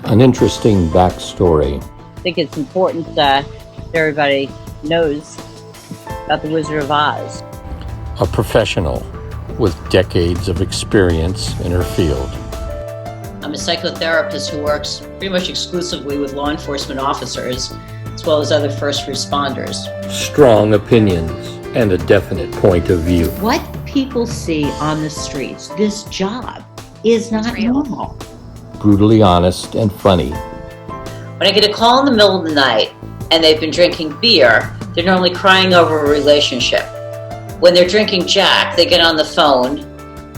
An interesting backstory. I think it's important that everybody knows about the Wizard of Oz. A professional with decades of experience in her field. I'm a psychotherapist who works pretty much exclusively with law enforcement officers, as well as other first responders. Strong opinions and a definite point of view. What people see on the streets, this job, is not normal. Brutally honest and funny. When I get a call in the middle of the night and they've been drinking beer, they're normally crying over a relationship. When they're drinking Jack, they get on the phone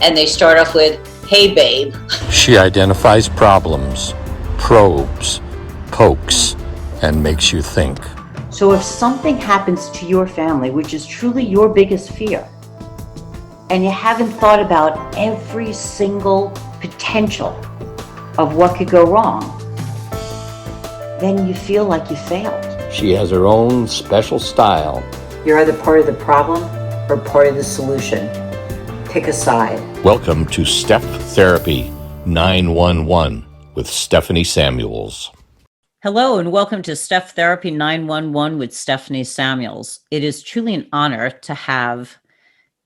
and they start off with, "Hey babe." She identifies problems, probes, pokes, and makes you think. So if something happens to your family, which is truly your biggest fear, and you haven't thought about every single potential of what could go wrong, then you feel like you failed. She has her own special style. You're either part of the problem or part of the solution. Pick a side. Welcome to StephTherapy911 with Stephanie Samuels. Hello and welcome to StephTherapy911 with Stephanie Samuels. It is truly an honor to have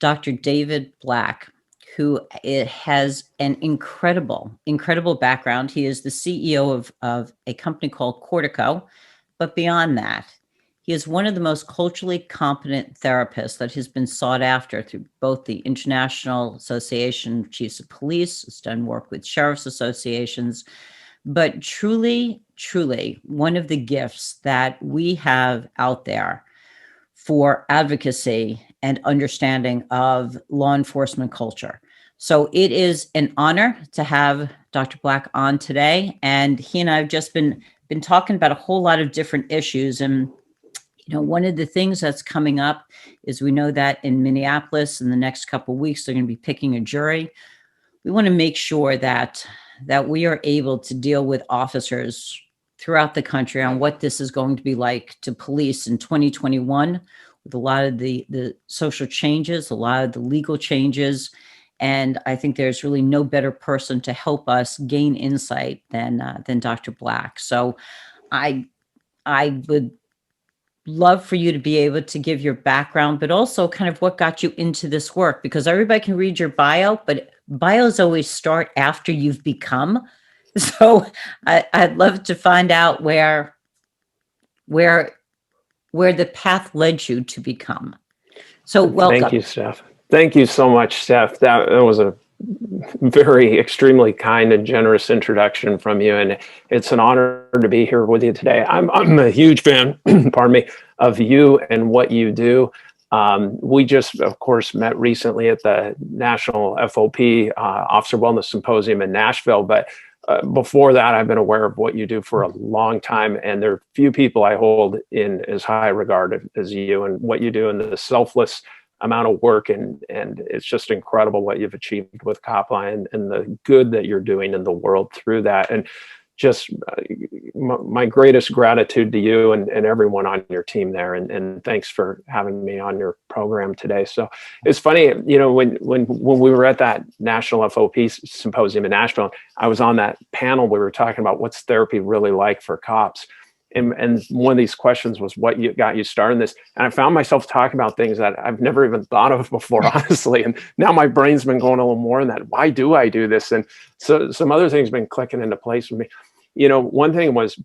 Dr. David Black, who has an incredible background. He is the CEO of a company called Cordico, but beyond that, he is one of the most culturally competent therapists that has been sought after through both the International Association of Chiefs of Police, has done work with sheriff's associations, but truly one of the gifts that we have out there for advocacy and understanding of law enforcement culture. So it is an honor to have Dr. Black on today. And he and I have just been talking about a whole lot of different issues. And, you know, one of the things that's coming up is we know that in Minneapolis in the next couple of weeks, they're going to be picking a jury. We want to make sure that we are able to deal with officers throughout the country on what this is going to be like to police in 2021 with a lot of the social changes, a lot of the legal changes. And I think there's really no better person to help us gain insight than Dr. Black. So I would love for you to be able to give your background, but also kind of what got you into this work, because everybody can read your bio, but bios always start after you've become. So I'd love to find out where the path led you to become. So welcome. Thank you, Steph. Thank you so much, Steph. That was a very extremely kind and generous introduction from you, and it's an honor to be here with you today. I'm a huge fan, pardon me, of you and what you do. We just, of course, met recently at the National FOP Officer Wellness Symposium in Nashville, but before that, I've been aware of what you do for a long time, and there are few people I hold in as high regard as you and what you do, and the selfless amount of work, and it's just incredible what you've achieved with CopLine and the good that you're doing in the world through that. And just my greatest gratitude to you and everyone on your team there, and thanks for having me on your program today. So it's funny, you know, when we were at that National FOP Symposium in Nashville, I was on that panel. We were talking about what's therapy really like for cops. And one of these questions was what got you started in this. And I found myself talking about things that I've never even thought of before, honestly. And now my brain's been going a little more in that. Why do I do this? And so some other things have been clicking into place for me. You know, one thing was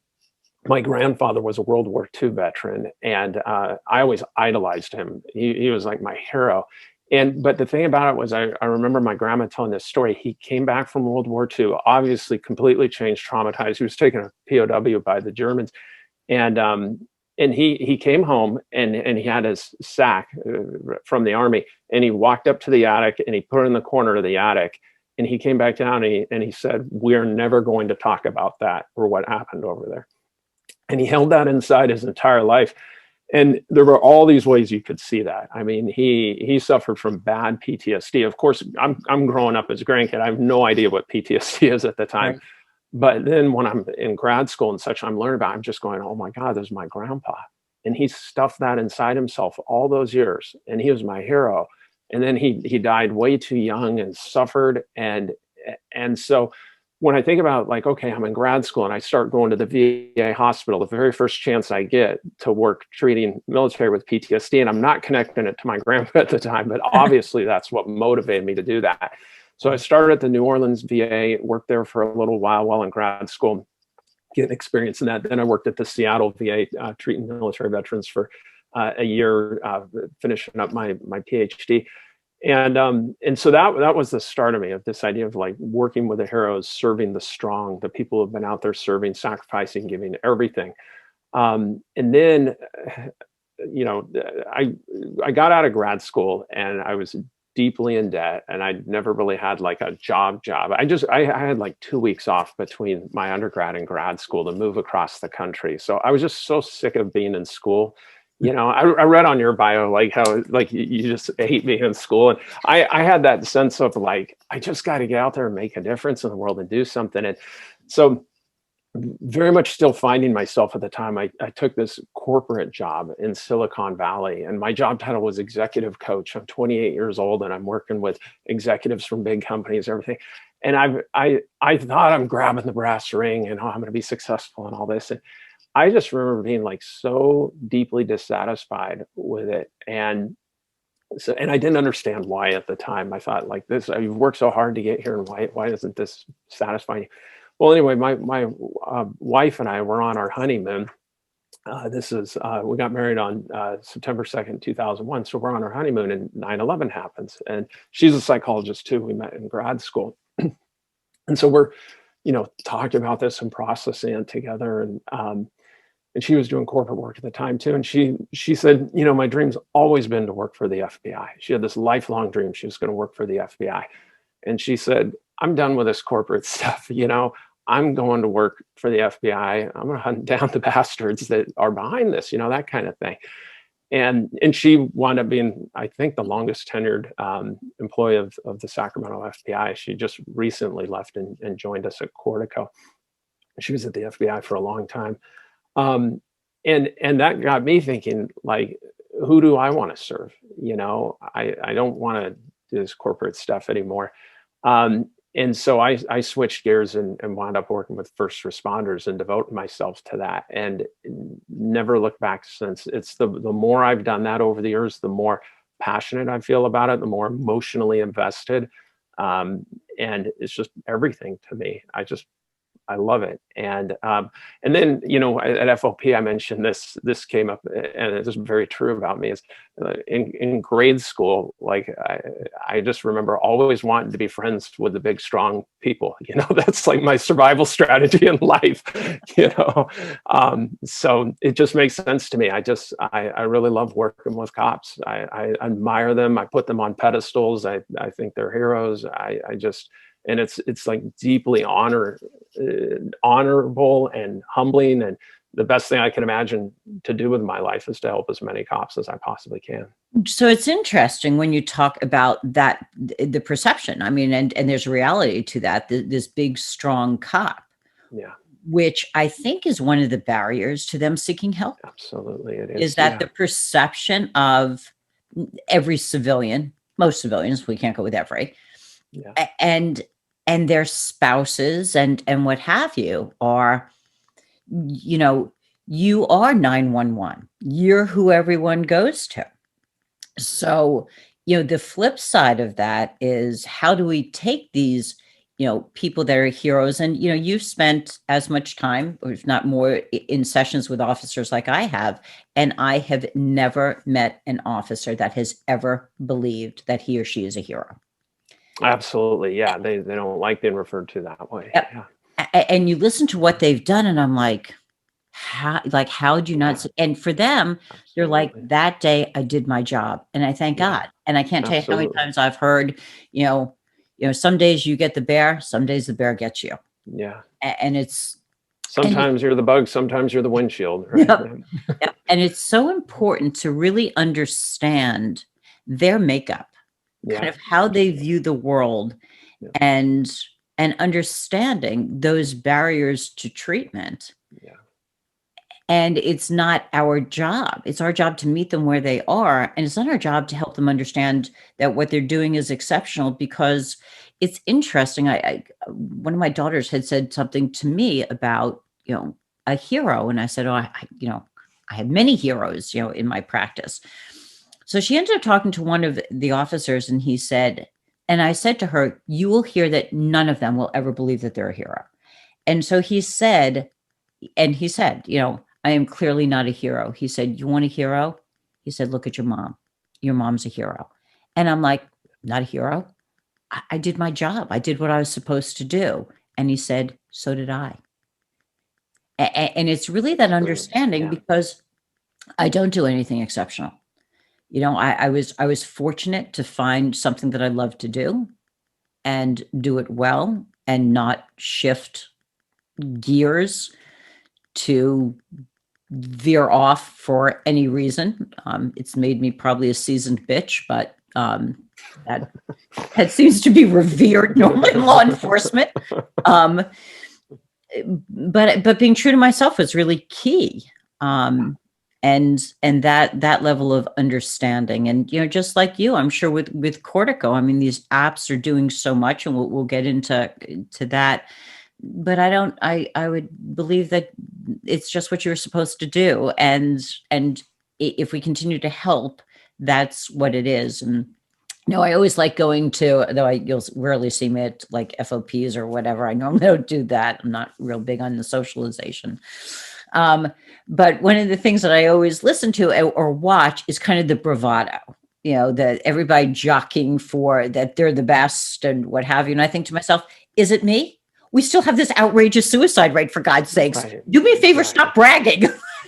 my grandfather was a World War II veteran, and I always idolized him. He was like my hero. But the thing about it was I remember my grandma telling this story. He came back from World War II, obviously completely changed, traumatized. He was taken a POW by the Germans. And he came home and he had his sack from the army, and he walked up to the attic and he put it in the corner of the attic, and he came back down and he said, "We're never going to talk about that or what happened over there." And he held that inside his entire life. And there were all these ways you could see that. I mean, he suffered from bad PTSD. Of course, I'm growing up as a grandkid. I have no idea what PTSD is at the time. Right. But then when I'm in grad school and such, I'm learning about it, I'm just going, oh my God, there's my grandpa. And he stuffed that inside himself all those years. And he was my hero. And then he died way too young and suffered. And so when I think about like, okay, I'm in grad school and I start going to the VA hospital, the very first chance I get to work treating military with PTSD, and I'm not connecting it to my grandpa at the time, but obviously that's what motivated me to do that. So I started at the New Orleans VA, worked there for a little while in grad school, getting experience in that. Then I worked at the Seattle VA, treating military veterans for a year, finishing up my PhD. And so that was the start of me, of this idea of like working with the heroes, serving the strong, the people who've been out there serving, sacrificing, giving everything. And then, you know, I got out of grad school and I was deeply in debt, and I'd never really had like a job. I had like 2 weeks off between my undergrad and grad school to move across the country. So I was just so sick of being in school. You know, I read on your bio, like how, like you just hate being in school. And I had that sense of like, I just got to get out there and make a difference in the world and do something. And so very much still finding myself at the time, I took this corporate job in Silicon Valley, and my job title was executive coach. I'm 28 years old and I'm working with executives from big companies, everything. And I thought I'm grabbing the brass ring and I'm going to be successful and all this. And I just remember being like so deeply dissatisfied with it. And so, and I didn't understand why at the time. I thought like this, you've worked so hard to get here, and why isn't this satisfying you? Well, anyway, my wife and I were on our honeymoon. We got married on September 2nd, 2001. So we're on our honeymoon and 9/11 happens. And she's a psychologist too. We met in grad school. And so we're, you know, talking about this and processing it together. And she was doing corporate work at the time too. And she said, you know, my dream's always been to work for the FBI. She had this lifelong dream she was going to work for the FBI. And she said, I'm done with this corporate stuff. You know, I'm going to work for the FBI. I'm going to hunt down the bastards that are behind this, you know, that kind of thing. And she wound up being, I think, the longest tenured employee of the Sacramento FBI. She just recently left and joined us at Cordico. She was at the FBI for a long time. And that got me thinking, like, who do I want to serve? You know, I don't want to do this corporate stuff anymore. And so I switched gears and wound up working with first responders and devoting myself to that, and never looked back since. It's the more I've done that over the years, the more passionate I feel about it, the more emotionally invested. And it's just everything to me. I love it. And then, you know, at FOP, I mentioned this came up, and it's very true about me, is in grade school, like I just remember always wanting to be friends with the big, strong people. You know, that's like my survival strategy in life, you know. So it just makes sense to me. I really love working with cops. I admire them. I put them on pedestals. I think they're heroes. And it's like deeply honorable and humbling. And the best thing I can imagine to do with my life is to help as many cops as I possibly can. So it's interesting when you talk about that, the perception. I mean, and there's reality to that, this big, strong cop. Yeah. Which I think is one of the barriers to them seeking help. Absolutely, it is. Is that the perception of every civilian, most civilians, we can't go with every, and their spouses and what have you are, you know, you are 911. You're who everyone goes to. So, you know, the flip side of that is, how do we take these, you know, people that are heroes? And, you know, you've spent as much time, or if not more, in sessions with officers like I have, and I have never met an officer that has ever believed that he or she is a hero. Absolutely. Yeah. They don't like being referred to that way. Yep. Yeah. And you listen to what they've done, and I'm like, how'd you not? And for them, they're like, that day I did my job, and I thank God. And I can't tell you how many times I've heard, you know, some days you get the bear, some days the bear gets you. Yeah. And it's, sometimes you're the bug, sometimes you're the windshield. Right? Yep. And it's so important to really understand their makeup, kind of how they view the world, and understanding those barriers to treatment. Yeah. And it's not our job. It's our job to meet them where they are. And it's not our job to help them understand that what they're doing is exceptional, because it's interesting. One of my daughters had said something to me about, a hero. And I said, oh, I have many heroes, in my practice. So she ended up talking to one of the officers, and he said, and I said to her, you will hear that none of them will ever believe that they're a hero. And so he said, I am clearly not a hero. He said, you want a hero? He said, look at your mom. Your mom's a hero. And I'm like, not a hero. I did my job. I did what I was supposed to do. And he said, so did I. And it's really that understanding, because I don't do anything exceptional. I was fortunate to find something that I love to do and do it well, and not shift gears to veer off for any reason. It's made me probably a seasoned bitch, but that seems to be revered normally in law enforcement. But being true to myself was really key. And that level of understanding, and just like you, I'm sure with Cordico, I mean, these apps are doing so much, and we'll get into that. But I would believe that it's just what you're supposed to do, and if we continue to help, that's what it is. And I always like going to, though you'll rarely see me at like FOPs or whatever. I normally don't do that. I'm not real big on the socialization. But one of the things that I always listen to or watch is kind of the bravado, that everybody jockeying for that they're the best and what have you. And I think to myself, is it me? We still have this outrageous suicide rate, for God's sakes. Right. Do me a favor, stop bragging.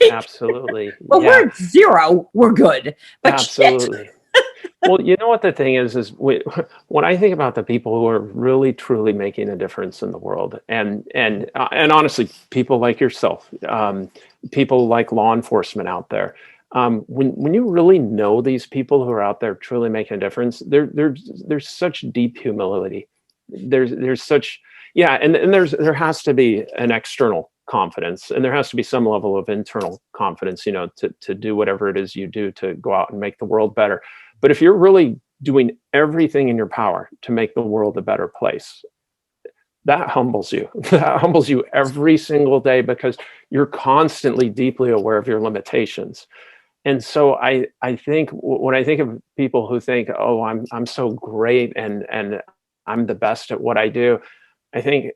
Absolutely. Well, we're at 0. We're good. But absolutely. Well, you know what the thing is when I think about the people who are really truly making a difference in the world, and honestly, people like yourself, people like law enforcement out there, when you really know these people who are out there truly making a difference, there's such deep humility. There's such and there has to be an external confidence, and there has to be some level of internal confidence, to do whatever it is you do to go out and make the world better. But if you're really doing everything in your power to make the world a better place, that humbles you. That humbles you every single day, because you're constantly deeply aware of your limitations. And so I think when I think of people who think, oh, I'm so great and I'm the best at what I do, I think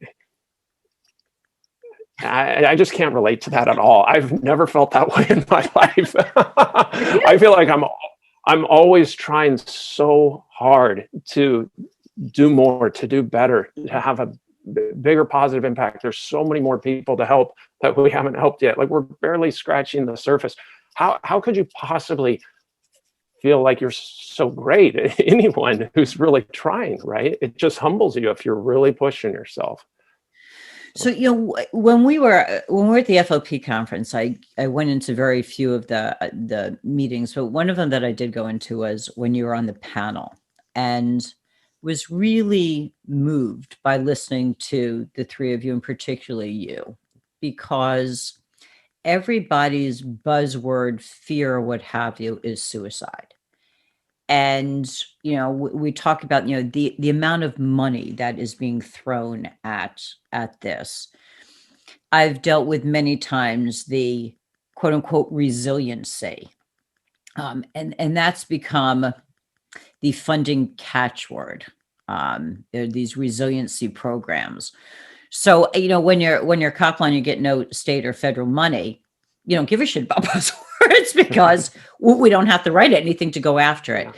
I just can't relate to that at all. I've never felt that way in my life. I feel like I'm always trying so hard to do more, to do better, to have a bigger positive impact. There's so many more people to help that we haven't helped yet. Like, we're barely scratching the surface. How could you possibly feel like you're so great? Anyone who's really trying, right? It just humbles you if you're really pushing yourself. So, when we were at the FOP conference, I went into very few of the meetings, but one of them that I did go into was when you were on the panel, and was really moved by listening to the three of you, and particularly you, because everybody's buzzword, fear, what have you, is suicide. And, we talk about, the amount of money that is being thrown at this. I've dealt with many times the quote unquote resiliency. And that's become the funding catchword. There are these resiliency programs. So, when you're CopLine, you get no state or federal money, you don't give a shit about buzzwords, because we don't have to write anything to go after it.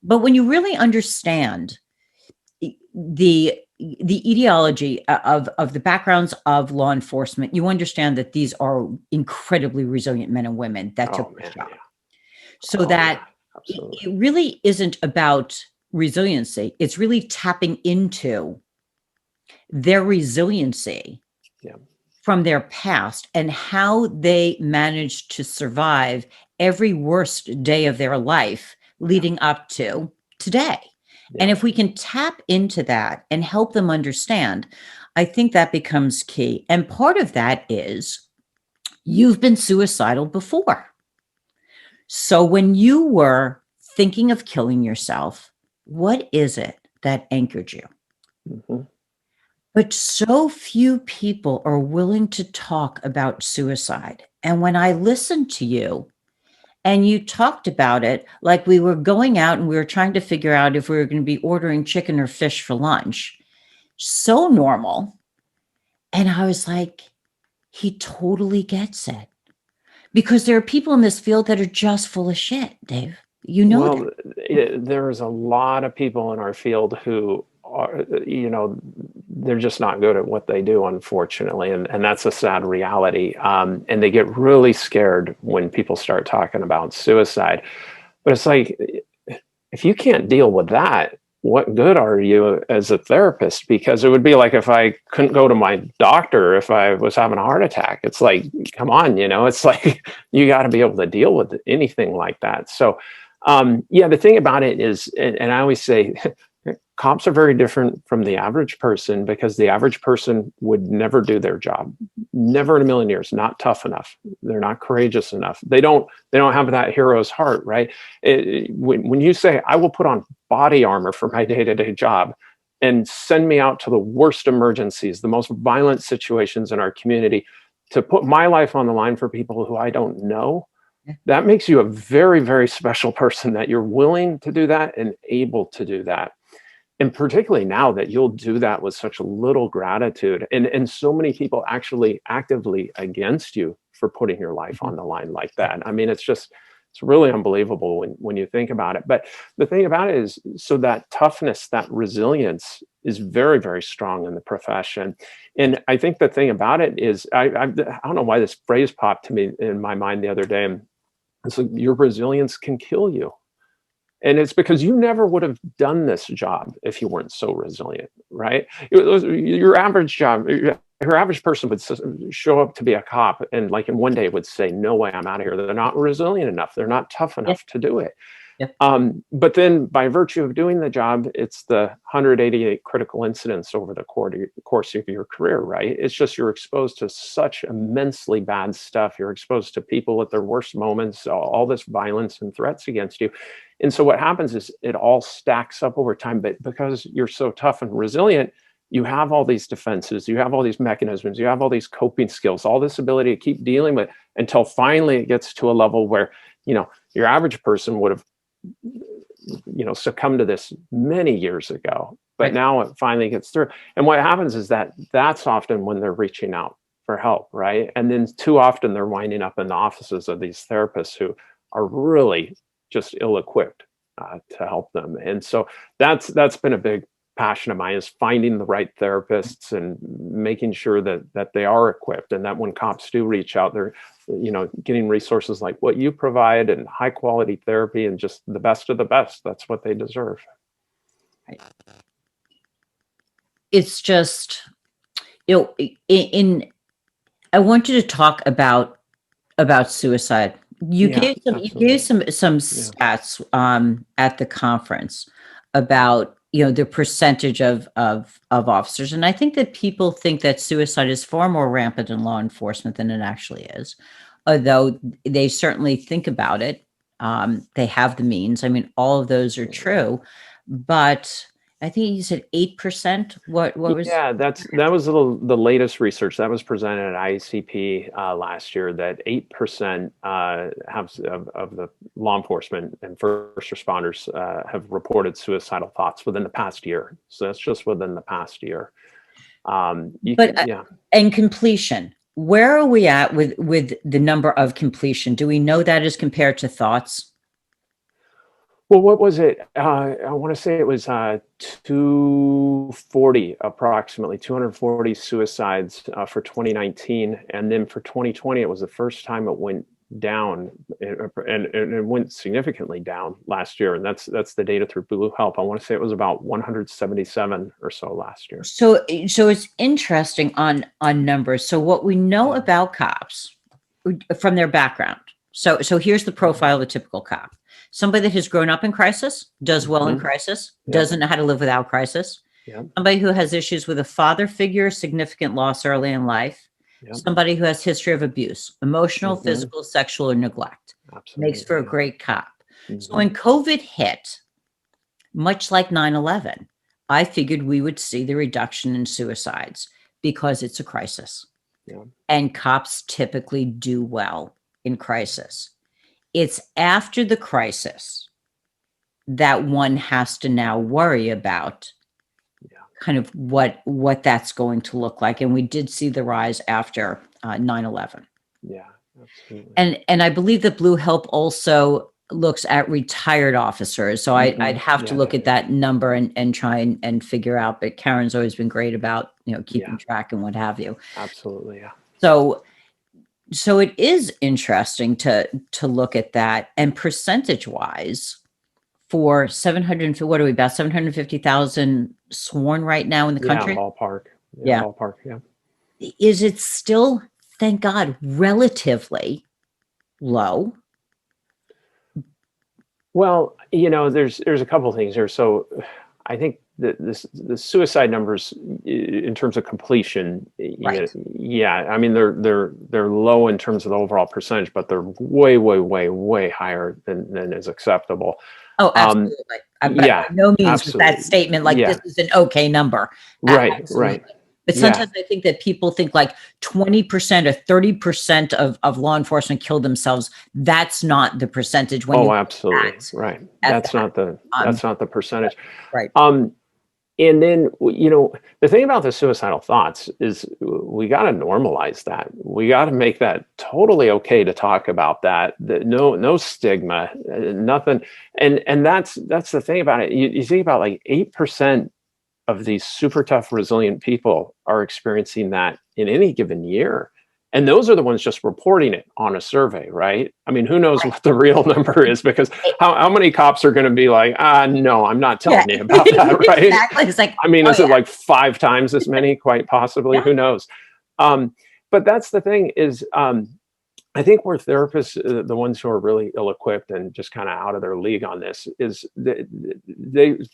But when you really understand the etiology of the backgrounds of law enforcement, you understand that these are incredibly resilient men and women that took the job. So that it really isn't about resiliency. It's really tapping into their resiliency from their past, and how they managed to survive every worst day of their life leading up to today. And if we can tap into that and help them understand, I think that becomes key. And part of that is, you've been suicidal before. So when you were thinking of killing yourself, what is it that anchored you? Mm-hmm. But so few people are willing to talk about suicide. And when I listened to you and you talked about it, like we were going out and we were trying to figure out if we were going to be ordering chicken or fish for lunch, so normal. And I was like, he totally gets it. Because there are people in this field that are just full of shit, Dave. You know Well, that. there's a lot of people in our field who are, they're just not good at what they do, unfortunately. And that's a sad reality. And they get really scared when people start talking about suicide. But it's like, if you can't deal with that, what good are you as a therapist? Because it would be like if I couldn't go to my doctor if I was having a heart attack. It's like, come on, it's like you got to be able to deal with anything like that. So, yeah, the thing about it is, and I always say, cops are very different from the average person because the average person would never do their job, never in a million years, not tough enough. They're not courageous enough. They don't have that hero's heart, right? When you say, I will put on body armor for my day-to-day job and send me out to the worst emergencies, the most violent situations in our community to put my life on the line for people who I don't know, that makes you a very, very special person that you're willing to do that and able to do that. And particularly now that you'll do that with such little gratitude and so many people actually actively against you for putting your life on the line like that. I mean, it's really unbelievable when you think about it. But the thing about it is, so that toughness, that resilience is very, very strong in the profession. And I think the thing about it is, I don't know why this phrase popped to me in my mind the other day. It's like, your resilience can kill you. And it's because you never would have done this job if you weren't so resilient, right? Your average job, your average person would show up to be a cop and like in one day would say, no way, I'm out of here. They're not resilient enough. They're not tough enough to do it. But then by virtue of doing the job, it's the 188 critical incidents over the course of your career, right? It's just you're exposed to such immensely bad stuff. You're exposed to people at their worst moments, all this violence and threats against you. And so what happens is it all stacks up over time. But because you're so tough and resilient, you have all these defenses, you have all these mechanisms, you have all these coping skills, all this ability to keep dealing with until finally it gets to a level where, your average person would have succumbed to this many years ago, but now it finally gets through. And what happens is that's often when they're reaching out for help, right? And then too often they're winding up in the offices of these therapists who are really just ill-equipped to help them. And so that's been a big passion of mine, is finding the right therapists and making sure that they are equipped, and that when cops do reach out, they're getting resources like what you provide and high quality therapy and just the best of the best. That's what they deserve. Right. It's just, I want you to talk about suicide. You gave some stats at the conference about the percentage of officers, and I think that people think that suicide is far more rampant in law enforcement than it actually is, although they certainly think about it. They have the means. I mean, all of those are true, but I think you said 8%. What was? Yeah, that was the latest research that was presented at ICP last year. That 8% of the law enforcement and first responders have reported suicidal thoughts within the past year. So that's just within the past year. And completion. Where are we at with the number of completion? Do we know that as compared to thoughts? Well, what was it? I want to say it was 240, approximately 240 suicides for 2019. And then for 2020, it was the first time it went down, and it went significantly down last year. And that's the data through Blue Help. I want to say it was about 177 or so last year. So it's interesting on numbers. So what we know about cops from their background. So here's the profile of a typical cop. Somebody that has grown up in crisis, does well in crisis, doesn't know how to live without crisis. Somebody who has issues with a father figure, significant loss early in life. Somebody who has history of abuse, emotional, physical, sexual, or neglect. Absolutely. Makes for a great cop. So when COVID hit, much like 9/11, I figured we would see the reduction in suicides because it's a crisis. Yeah. And cops typically do well in crisis. It's after the crisis that one has to now worry about kind of what that's going to look like. And we did see the rise after 9/11. Yeah, absolutely. And I believe that Blue Help also looks at retired officers. So I'd have to look at that number and try and figure out. But Karen's always been great about, keeping track and what have you. Absolutely, yeah. So it is interesting to look at that, and percentage wise, for 700, what are we, about 750,000 sworn right now in the country? Ballpark. Yeah. Ballpark, yeah. Is it still, thank God, relatively low? Well, there's a couple of things here. So I think the suicide numbers in terms of completion, Right. I mean, they're low in terms of the overall percentage, but they're way, way, way, way higher than is acceptable. Oh, absolutely. But by no means was that statement like this is an okay number. Right, Absolutely. right. But sometimes I think that people think like 20% or 30% of law enforcement kill themselves. That's not the percentage. When Absolutely. Right. That's not the percentage. Right. And then, the thing about the suicidal thoughts is we got to normalize that. We got to make that totally okay to talk about that. No stigma, nothing. And that's the thing about it. You think about like 8% of these super tough, resilient people are experiencing that in any given year. And those are the ones just reporting it on a survey, right? I mean, who knows what the real number is, because how many cops are going to be like, no, I'm not telling you about that, right? Exactly. It's like, I mean, is it like 5 times as many? Quite possibly. Who knows? But that's the thing is, I think we're therapists, the ones who are really ill-equipped and just kind of out of their league on this, is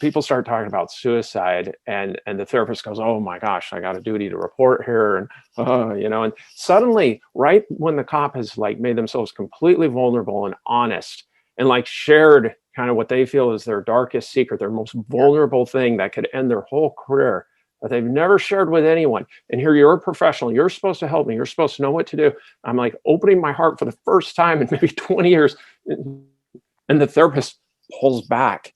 people start talking about suicide, and the therapist goes, oh my gosh, I got a duty to report here, and and suddenly, right when the cop has like made themselves completely vulnerable and honest, and like shared kind of what they feel is their darkest secret, their most vulnerable thing that could end their whole career, that they've never shared with anyone. And here you're a professional, you're supposed to help me, you're supposed to know what to do. I'm like opening my heart for the first time in maybe 20 years. And the therapist pulls back.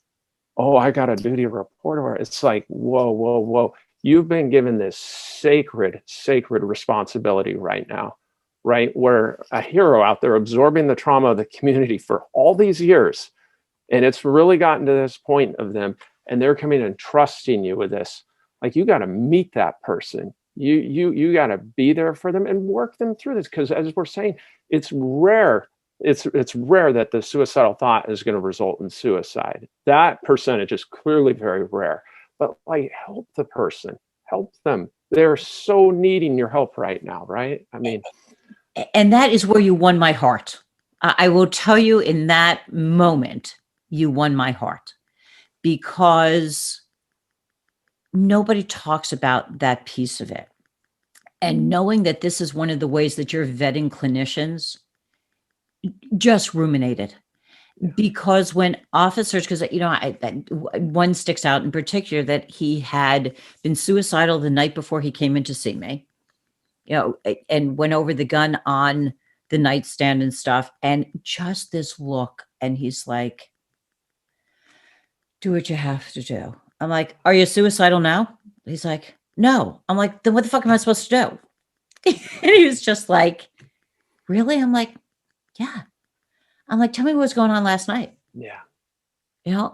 Oh, I got a duty to report her. It's like, whoa. You've been given this sacred responsibility right now, right? Where a hero out there absorbing the trauma of the community for all these years. And it's really gotten to this point of them, and they're coming and trusting you with this. Like, you got to meet that person. You got to be there for them and work them through this. Because as we're saying, it's rare. It's rare that the suicidal thought is going to result in suicide. That percentage is clearly very rare. But like, help the person, help them. They're so needing your help right now, right? I mean, and that is where you won my heart. I will tell you, in that moment, you won my heart, because nobody talks about that piece of it. And knowing that this is one of the ways that you're vetting clinicians, just ruminated. Because when officers, because, one sticks out in particular, that he had been suicidal the night before he came in to see me, and went over the gun on the nightstand and stuff. And just this look, and he's like, do what you have to do. I'm like, are you suicidal now? He's like, no. I'm like, then what the fuck am I supposed to do? And he was just like, really? I'm like, yeah. I'm like, tell me what was going on last night. Yeah.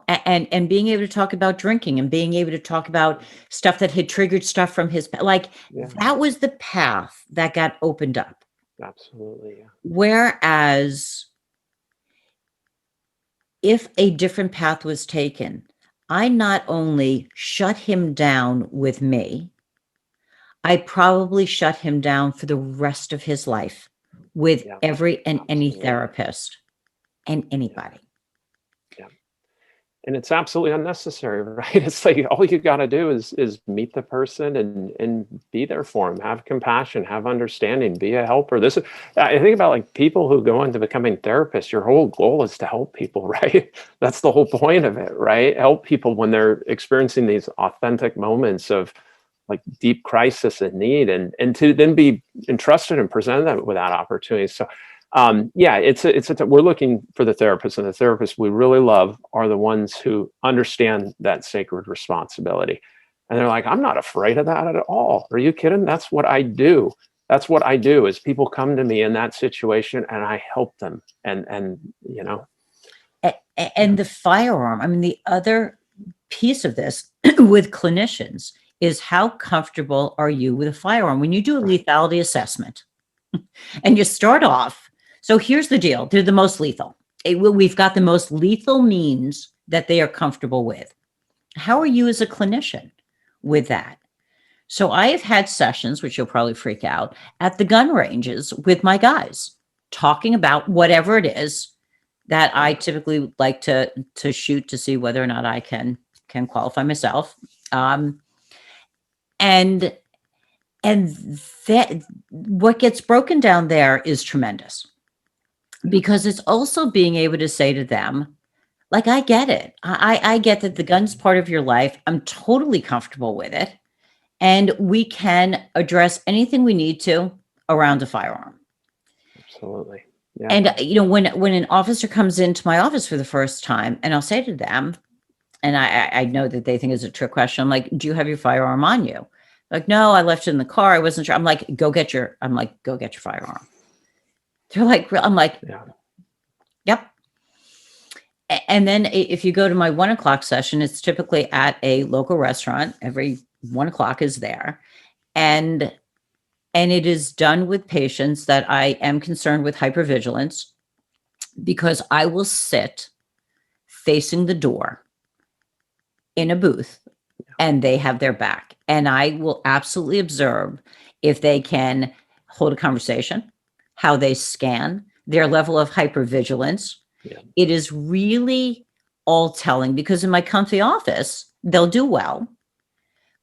And being able to talk about drinking, and being able to talk about stuff that had triggered stuff from his, that was the path that got opened up. Absolutely. Yeah. Whereas if a different path was taken, I not only shut him down with me, I probably shut him down for the rest of his life with every and any therapist and anybody. Yeah. And it's absolutely unnecessary, right? It's like all you got to do is meet the person and be there for them, have compassion, have understanding, be a helper. This is, I think about like people who go into becoming therapists. Your whole goal is to help people, right? That's the whole point of it, right? Help people when they're experiencing these authentic moments of like deep crisis and need, and to then be entrusted and present them with that opportunity. So yeah, we're looking for the therapists, and the therapists we really love are the ones who understand that sacred responsibility. And they're like, I'm not afraid of that at all. Are you kidding? That's what I do. That's what I do is people come to me in that situation and I help them. And you know. And the firearm, I mean, the other piece of this with clinicians is how comfortable are you with a firearm? When you do a lethality assessment and you start off, so here's the deal. They're the most lethal. We've got the most lethal means that they are comfortable with. How are you as a clinician with that? So I have had sessions, which you'll probably freak out, at the gun ranges with my guys, talking about whatever it is that I typically like to shoot to see whether or not I can qualify myself. And that what gets broken down there is tremendous. Because it's also being able to say to them, like, I get it. I get that the gun's part of your life. I'm totally comfortable with it. And we can address anything we need to around a firearm. Absolutely. Yeah. And, you know, when an officer comes into my office for the first time, and I'll say to them, and I know that they think it's a trick question. I'm like, do you have your firearm on you? Like, no, I left it in the car. I wasn't sure. I'm like, go get your firearm. They're like, I'm like, yeah. Yep. And then if you go to my 1 o'clock session, it's typically at a local restaurant. Every 1 o'clock is there. And it is done with patients that I am concerned with hypervigilance, because I will sit facing the door in a booth and they have their back. And I will absolutely observe if they can hold a conversation, how they scan, their level of hypervigilance. Yeah. It is really all telling, because in my comfy office, they'll do well,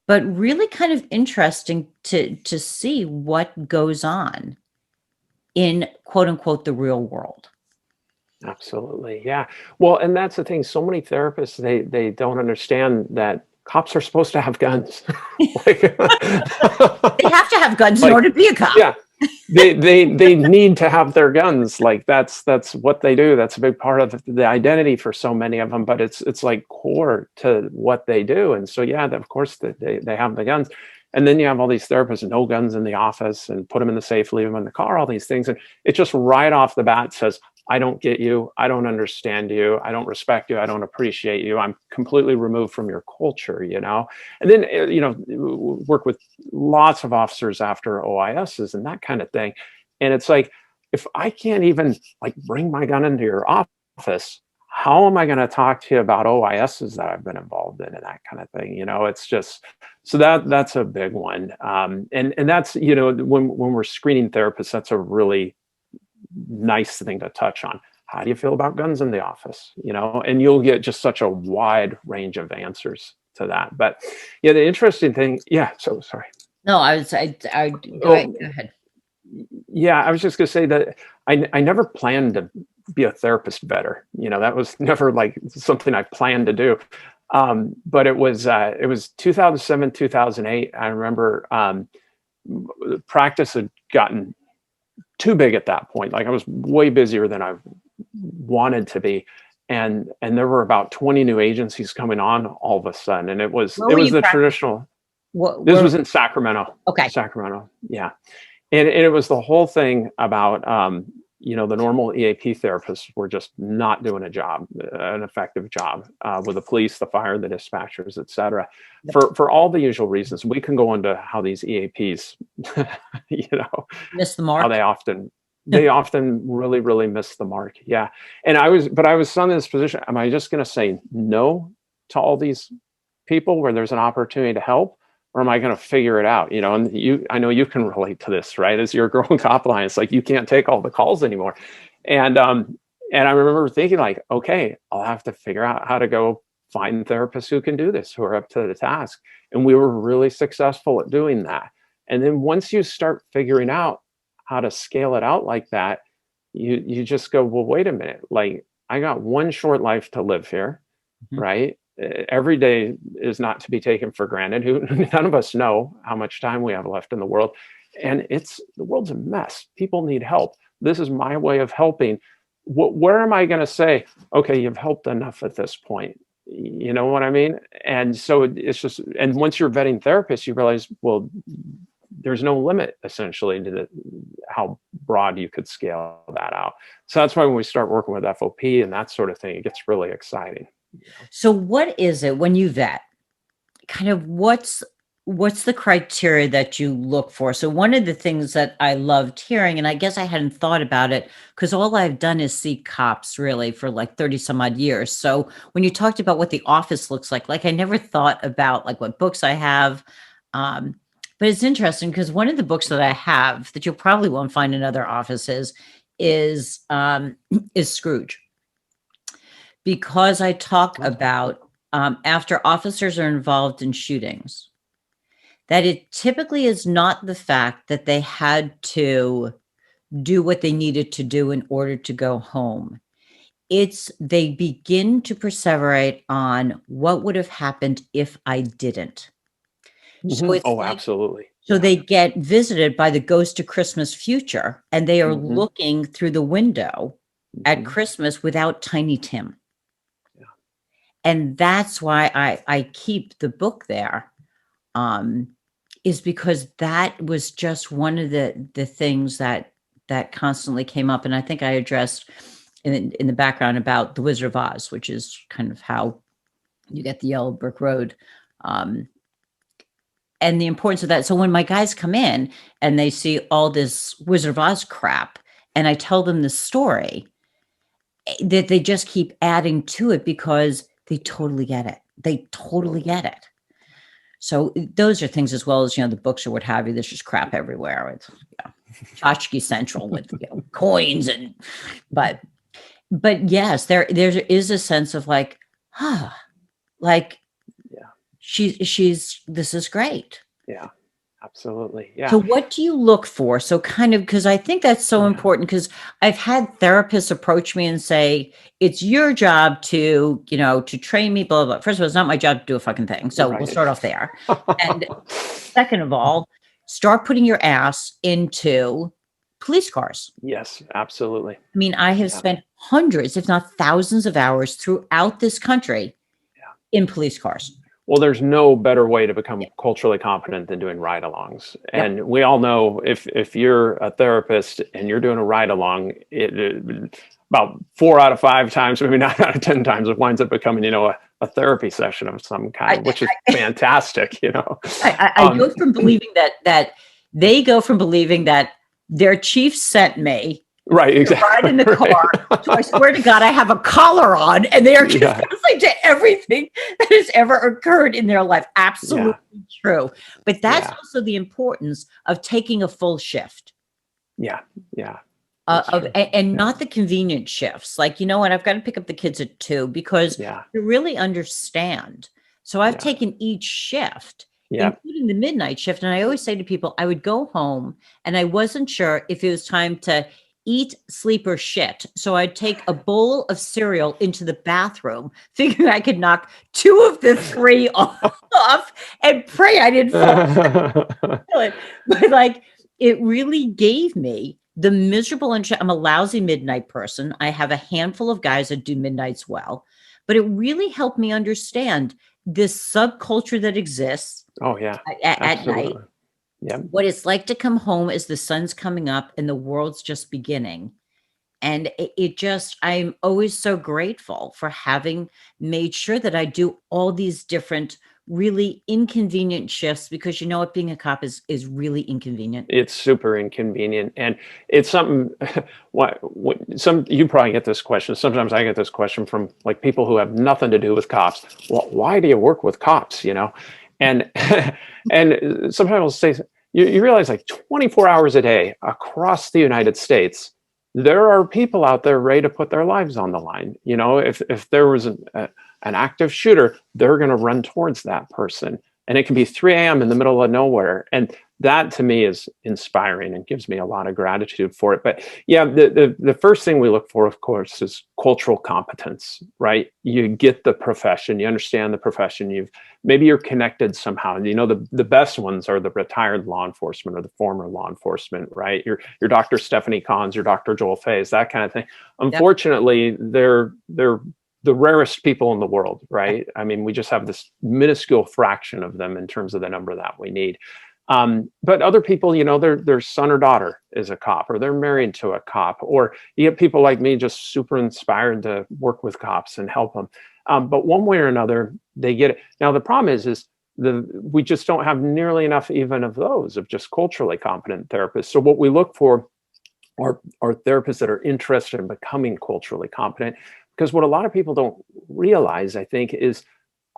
but really kind of interesting to see what goes on in quote unquote the real world. Absolutely. Yeah. Well, and that's the thing. So many therapists, they don't understand that cops are supposed to have guns. Like, They have to have guns in order to be a cop. Yeah. They need to have their guns. Like that's what they do. That's a big part of the identity for so many of them, but it's like core to what they do. And so, yeah, of course they have the guns. And then you have all these therapists, no guns in the office, and put them in the safe, leave them in the car, all these things. And it just right off the bat says, I don't get you. I don't understand you. I don't respect you. I don't appreciate you. I'm completely removed from your culture, you know? And then, you know, work with lots of officers after OISs and that kind of thing. And it's like, if I can't even like bring my gun into your office, how am I going to talk to you about OISs that I've been involved in and that kind of thing? You know, it's just, so that's a big one. And that's, you know, when we're screening therapists, that's a really nice thing to touch on. How do you feel about guns in the office? You know, and you'll get just such a wide range of answers to that. But yeah, the interesting thing, yeah. So sorry. No, go ahead. Yeah, I was just gonna say that I never planned to be a therapist better. You know, that was never like something I planned to do. But it was 2007, 2008. I remember practice had gotten too big at that point. Like I was way busier than I wanted to be. And there were about 20 new agencies coming on all of a sudden. And it was the traditional, this was in Sacramento. Okay. Sacramento. Yeah. And it was the whole thing about, you know, the normal EAP therapists were just not doing an effective job with the police, the fire, the dispatchers, et cetera, for all the usual reasons. We can go into how these EAPs, you know, miss the mark. How they often really, really miss the mark. Yeah. And I was in this position. Am I just going to say no to all these people where there's an opportunity to help? Or am I going to figure it out? You know, and I know you can relate to this, right? As you're growing CopLine, it's like you can't take all the calls anymore. And I remember thinking like, okay, I'll have to figure out how to go find therapists who can do this, who are up to the task. And we were really successful at doing that. And then once you start figuring out how to scale it out like that, you just go, well, wait a minute, like I got one short life to live here, right? Every day is not to be taken for granted. None of us know how much time we have left in the world. And the world's a mess. People need help. This is my way of helping. Where am I going to say, okay, you've helped enough at this point? You know what I mean? And so it's just, and once you're vetting therapists, you realize, well, there's no limit essentially to how broad you could scale that out. So that's why when we start working with FOP and that sort of thing, it gets really exciting. So what is it when you vet? Kind of what's the criteria that you look for? So one of the things that I loved hearing, and I guess I hadn't thought about it because all I've done is see cops really for like 30 some odd years. So when you talked about what the office looks like I never thought about like what books I have. But it's interesting because one of the books that I have that you probably won't find in other offices is Scrooge. Because I talk about after officers are involved in shootings, that it typically is not the fact that they had to do what they needed to do in order to go home. It's they begin to perseverate on what would have happened if I didn't. So it's absolutely. So they get visited by the ghost of Christmas future, and they are looking through the window at Christmas without Tiny Tim. Yeah. And that's why I keep the book there, is because that was just one of the things that constantly came up. And I think I addressed in the background about The Wizard of Oz, which is kind of how you get the yellow brick road. And the importance of that. So when my guys come in and they see all this Wizard of Oz crap, and I tell them the story, that they just keep adding to it because they totally get it. They totally get it. So those are things as well as, the books or what have you. There's just crap everywhere. It's tchotchke central with coins but yes, there is a sense of like, she's this is great. Yeah, absolutely. Yeah. So what do you look for? So kind of, because I think that's so important, because I've had therapists approach me and say, it's your job to, to train me, blah, blah, blah. First of all, it's not my job to do a fucking thing. So we'll start off there. And second of all, start putting your ass into police cars. Yes, absolutely. I mean, I have spent hundreds, if not thousands of hours throughout this country in police cars. Well, there's no better way to become culturally competent than doing ride-alongs. And we all know if you're a therapist and you're doing a ride-along, about 4 out of 5 times, maybe 9 out of 10 times, it winds up becoming, a therapy session of some kind, which is fantastic, I go from believing that they go from believing that their chief sent me. Right, exactly. Ride in the car. So I swear to God, I have a collar on, and they are just listening to everything that has ever occurred in their life. Absolutely true. But that's also the importance of taking a full shift. Yeah. And not the convenient shifts. Like, you know what? I've got to pick up the kids at 2 because to really understand. So I've taken each shift, including the midnight shift. And I always say to people, I would go home and I wasn't sure if it was time to eat, sleep, or shit. So I'd take a bowl of cereal into the bathroom, figuring I could knock 2 of the 3 off and pray I didn't fall. But it really gave me the miserable, I'm a lousy midnight person. I have a handful of guys that do midnights well, but it really helped me understand this subculture that exists at night. Yeah. What it's like to come home as the sun's coming up and the world's just beginning. And I'm always so grateful for having made sure that I do all these different really inconvenient shifts, because what, being a cop is really inconvenient. It's super inconvenient. And it's something, you probably get this question. Sometimes I get this question from people who have nothing to do with cops. Well, why do you work with cops, And and sometimes I'll say, you realize 24 hours a day across the United States, there are people out there ready to put their lives on the line. If there was an active shooter, they're going to run towards that person. And it can be 3 a.m. in the middle of nowhere. And that to me is inspiring and gives me a lot of gratitude for it. But yeah, the first thing we look for, of course, is cultural competence, right? You get the profession, you understand the profession, maybe you're connected somehow. And the best ones are the retired law enforcement or the former law enforcement, right? Your Dr. Stephanie Kahns, your Dr. Joel Fays, that kind of thing. Unfortunately, they're the rarest people in the world, right? I mean, we just have this minuscule fraction of them in terms of the number that we need. But other people, their son or daughter is a cop, or they're married to a cop, or you get people like me just super inspired to work with cops and help them. But one way or another, they get it. Now, the problem is we just don't have nearly enough even of those, of just culturally competent therapists. So what we look for are therapists that are interested in becoming culturally competent. Because what a lot of people don't realize, I think, is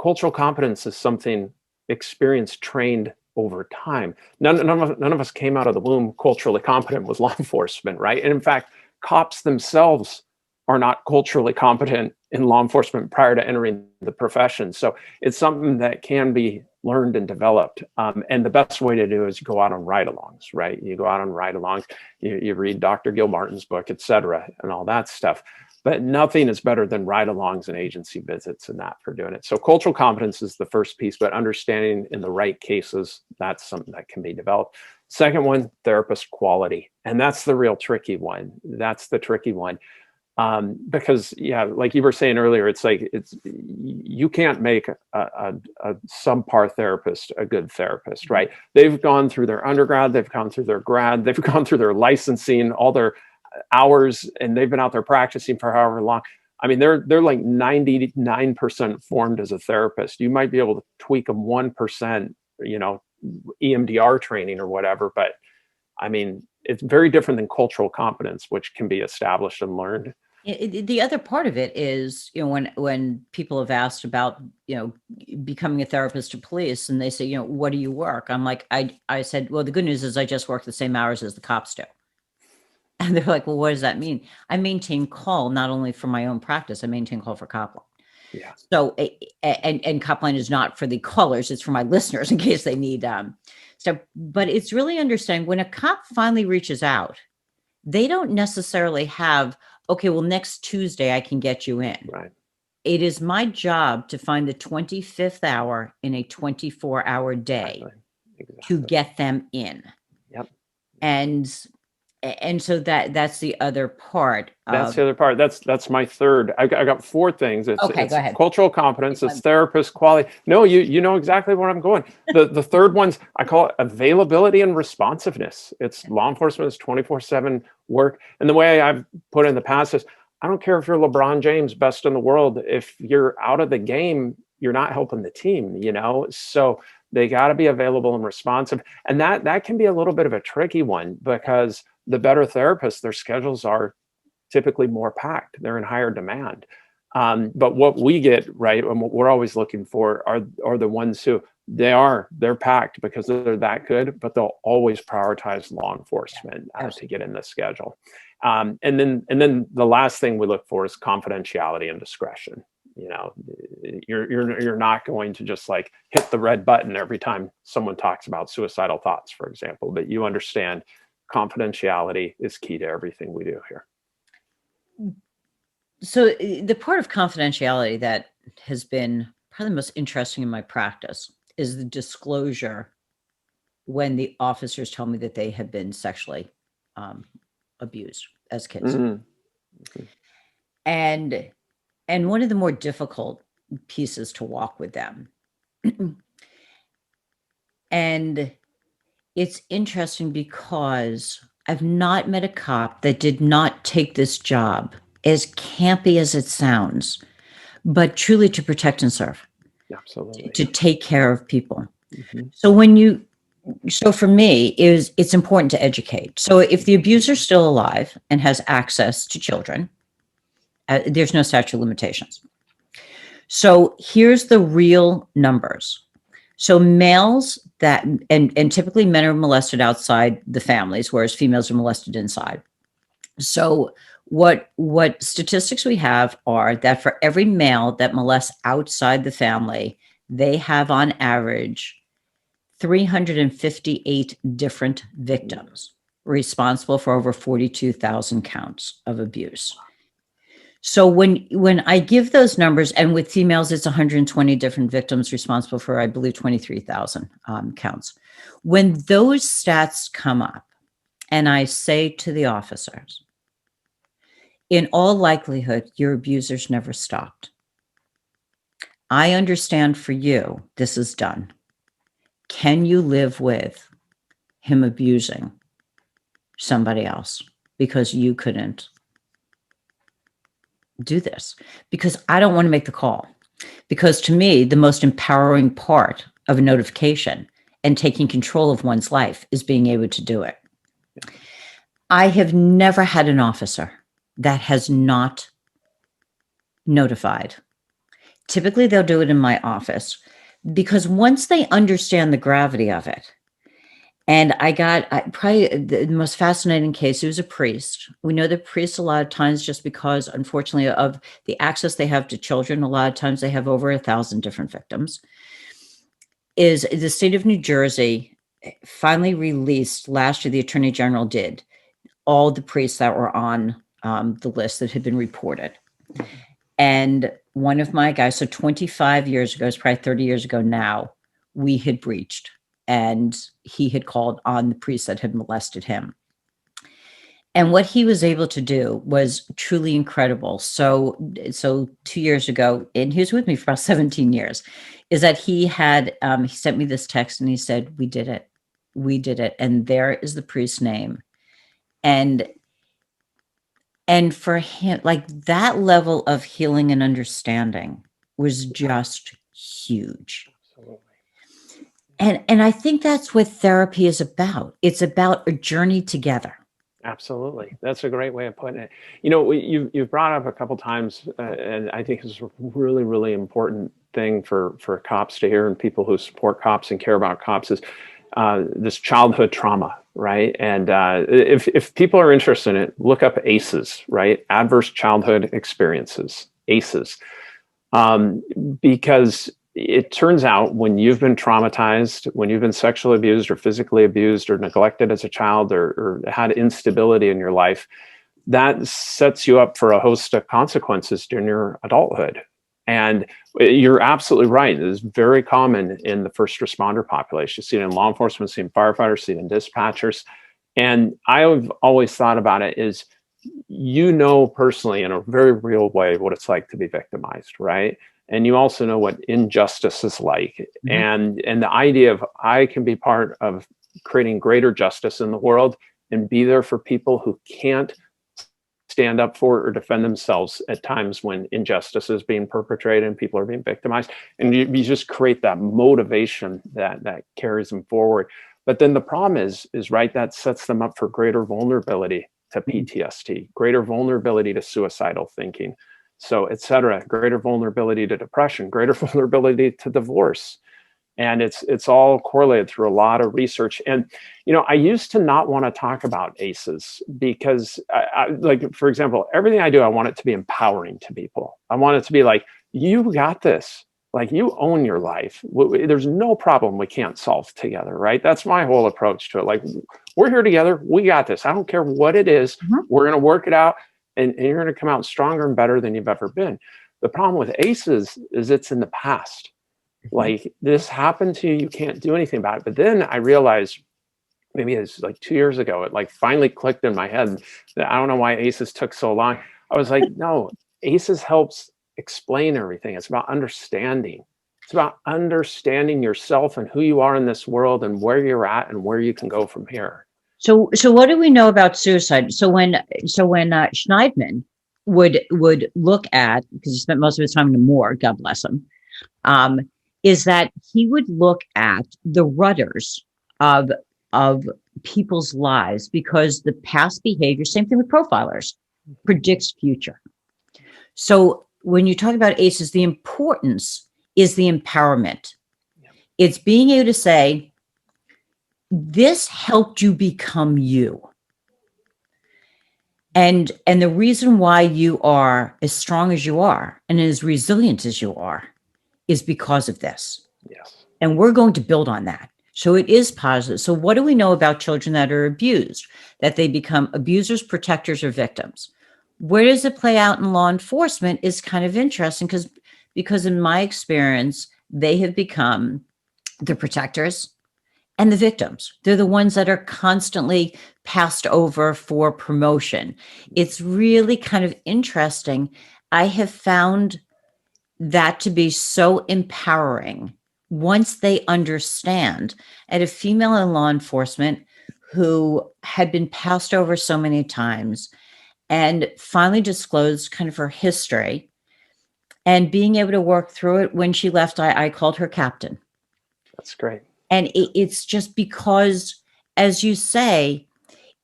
cultural competence is something experienced, trained over time. None of us came out of the womb culturally competent with law enforcement, right? And in fact, cops themselves are not culturally competent in law enforcement prior to entering the profession. So it's something that can be learned and developed. And the best way to do is go out on ride-alongs, right? You go out on ride-alongs, you read Dr. Gilmartin's book, et cetera, and all that stuff. But nothing is better than ride-alongs and agency visits and that for doing it. So cultural competence is the first piece, but understanding in the right cases, that's something that can be developed. Second one, therapist quality. And that's the real tricky one. That's the tricky one. Because yeah, like you were saying earlier, you can't make a subpar therapist a good therapist, right? They've gone through their undergrad, they've gone through their grad, they've gone through their licensing, all their hours, and they've been out there practicing for however long. I mean, they're like 99% formed as a therapist. You might be able to tweak them 1%, EMDR training or whatever, but I mean, it's very different than cultural competence, which can be established and learned. The other part of it is, when people have asked about, becoming a therapist to police, and they say, what do you work? I'm like, I said, well, the good news is I just work the same hours as the cops do. And they're like, well, what does that mean? I maintain call, not only for my own practice, I maintain call for CopLine. Yeah. So, and CopLine is not for the callers, it's for my listeners in case they need stuff. But it's really understanding when a cop finally reaches out, they don't necessarily have, okay, well, next Tuesday I can get you in. Right. It is my job to find the 25th hour in a 24-hour day to get them in. Yep. And so that's the other part. That's the other part. That's my third. I got 4 things. It's go ahead. Cultural competence. It's therapist quality. No, you know exactly where I'm going. The third one's, I call it availability and responsiveness. It's law enforcement's 24/7 work. And the way I've put it in the past is, I don't care if you're LeBron James, best in the world. If you're out of the game, you're not helping the team, So they got to be available and responsive. And that can be a little bit of a tricky one, because the better therapists, their schedules are typically more packed. They're in higher demand. But what we get, right, and what we're always looking for are the ones who they're packed because they're that good, but they'll always prioritize law enforcement to get in the schedule. And then the last thing we look for is confidentiality and discretion. You're not going to just like hit the red button every time someone talks about suicidal thoughts, for example, but you understand confidentiality is key to everything we do here. So the part of confidentiality that has been probably the most interesting in my practice is the disclosure when the officers tell me that they have been sexually abused as kids. Mm-hmm. And one of the more difficult pieces to walk with them. And it's interesting because I've not met a cop that did not take this job, as campy as it sounds, but truly to protect and serve. Absolutely. To take care of people. Mm-hmm. So for me, it's important to educate. So if the abuser's still alive and has access to children, there's no statute of limitations. So here's the real numbers. So males and typically men are molested outside the families, whereas females are molested inside. So What statistics we have are that for every male that molests outside the family, they have on average 358 different victims responsible for over 42,000 counts of abuse. So when I give those numbers, and with females, it's 120 different victims responsible for, I believe, 23,000 counts. When those stats come up, and I say to the officers, in all likelihood, your abusers never stopped. I understand for you, this is done. Can you live with him abusing somebody else because you couldn't do this? Because I don't want to make the call. Because to me, the most empowering part of a notification and taking control of one's life is being able to do it. I have never had an officer that has not notified. Typically, they'll do it in my office because once they understand the gravity of it, and I got probably the most fascinating case. He was a priest. We know that priests a lot of times, just because, unfortunately, of the access they have to children, a lot of times they have over 1,000 different victims. Is the state of New Jersey finally released last year? The Attorney General did all the priests that were on the list that had been reported. And one of my guys, so 25 years ago, it's probably 30 years ago now, we had breached. And he had called on the priest that had molested him. And what he was able to do was truly incredible. So 2 years ago, and he was with me for about 17 years, is that he sent me this text and he said, we did it. We did it. And there is the priest's name. And for him, like, that level of healing and understanding was just huge. And I think that's what therapy is about. It's about a journey together. Absolutely. That's a great way of putting it. You know, you've brought up a couple times, and I think it's a really, really important thing for cops to hear, and people who support cops and care about cops, is this childhood trauma, right? And if people are interested in it, look up ACEs, right? Adverse Childhood Experiences, ACEs. Because it turns out when you've been traumatized, when you've been sexually abused or physically abused or neglected as a child, or had instability in your life, that sets you up for a host of consequences during your adulthood. And you're absolutely right. It is very common in the first responder population. You see it in law enforcement, see it in firefighters, see it in dispatchers. And I've always thought about it is, you know, personally, in a very real way, what it's like to be victimized, right? And you also know what injustice is like. Mm-hmm. And the idea of, I can be part of creating greater justice in the world and be there for people who can't stand up for or defend themselves at times when injustice is being perpetrated and people are being victimized. And you just create that motivation that carries them forward. But then the problem is right, that sets them up for greater vulnerability to PTSD, greater vulnerability to suicidal thinking. So, et cetera, greater vulnerability to depression, greater vulnerability to divorce. And it's all correlated through a lot of research. And, you know, I used to not want to talk about ACEs because, like, for example, everything I do, I want it to be empowering to people. I want it to be like, you got this. Like, you own your life. There's no problem we can't solve together, right? That's my whole approach to it. Like, we're here together. We got this. I don't care what it is. Mm-hmm. We're going to work it out. And you're going to come out stronger and better than you've ever been. The problem with ACEs is it's in the past. Like, this happened to you, you can't do anything about it. But then I realized, maybe it's like 2 years ago, it like finally clicked in my head that I don't know why ACEs took so long. I was like, no, ACEs helps explain everything. It's about understanding. It's about understanding yourself and who you are in this world and where you're at and where you can go from here. So what do we know about suicide? So when Schneidman would look at, because he spent most of his time in the morgue, God bless him, is that he would look at the rudders of people's lives, because the past behavior, same thing with profilers, predicts future. So when you talk about ACEs, the importance is the empowerment. It's being able to say, this helped you become you. And the reason why you are as strong as you are and as resilient as you are is because of this. Yes. And we're going to build on that. So it is positive. So what do we know about children that are abused? That they become abusers, protectors, or victims. Where does it play out in law enforcement is kind of interesting because in my experience, they have become the protectors and the victims. They're the ones that are constantly passed over for promotion. It's really kind of interesting. I have found that to be so empowering once they understand. I had a female in law enforcement who had been passed over so many times and finally disclosed kind of her history and being able to work through it. When she left, I called her captain. That's great. And it's just because, as you say,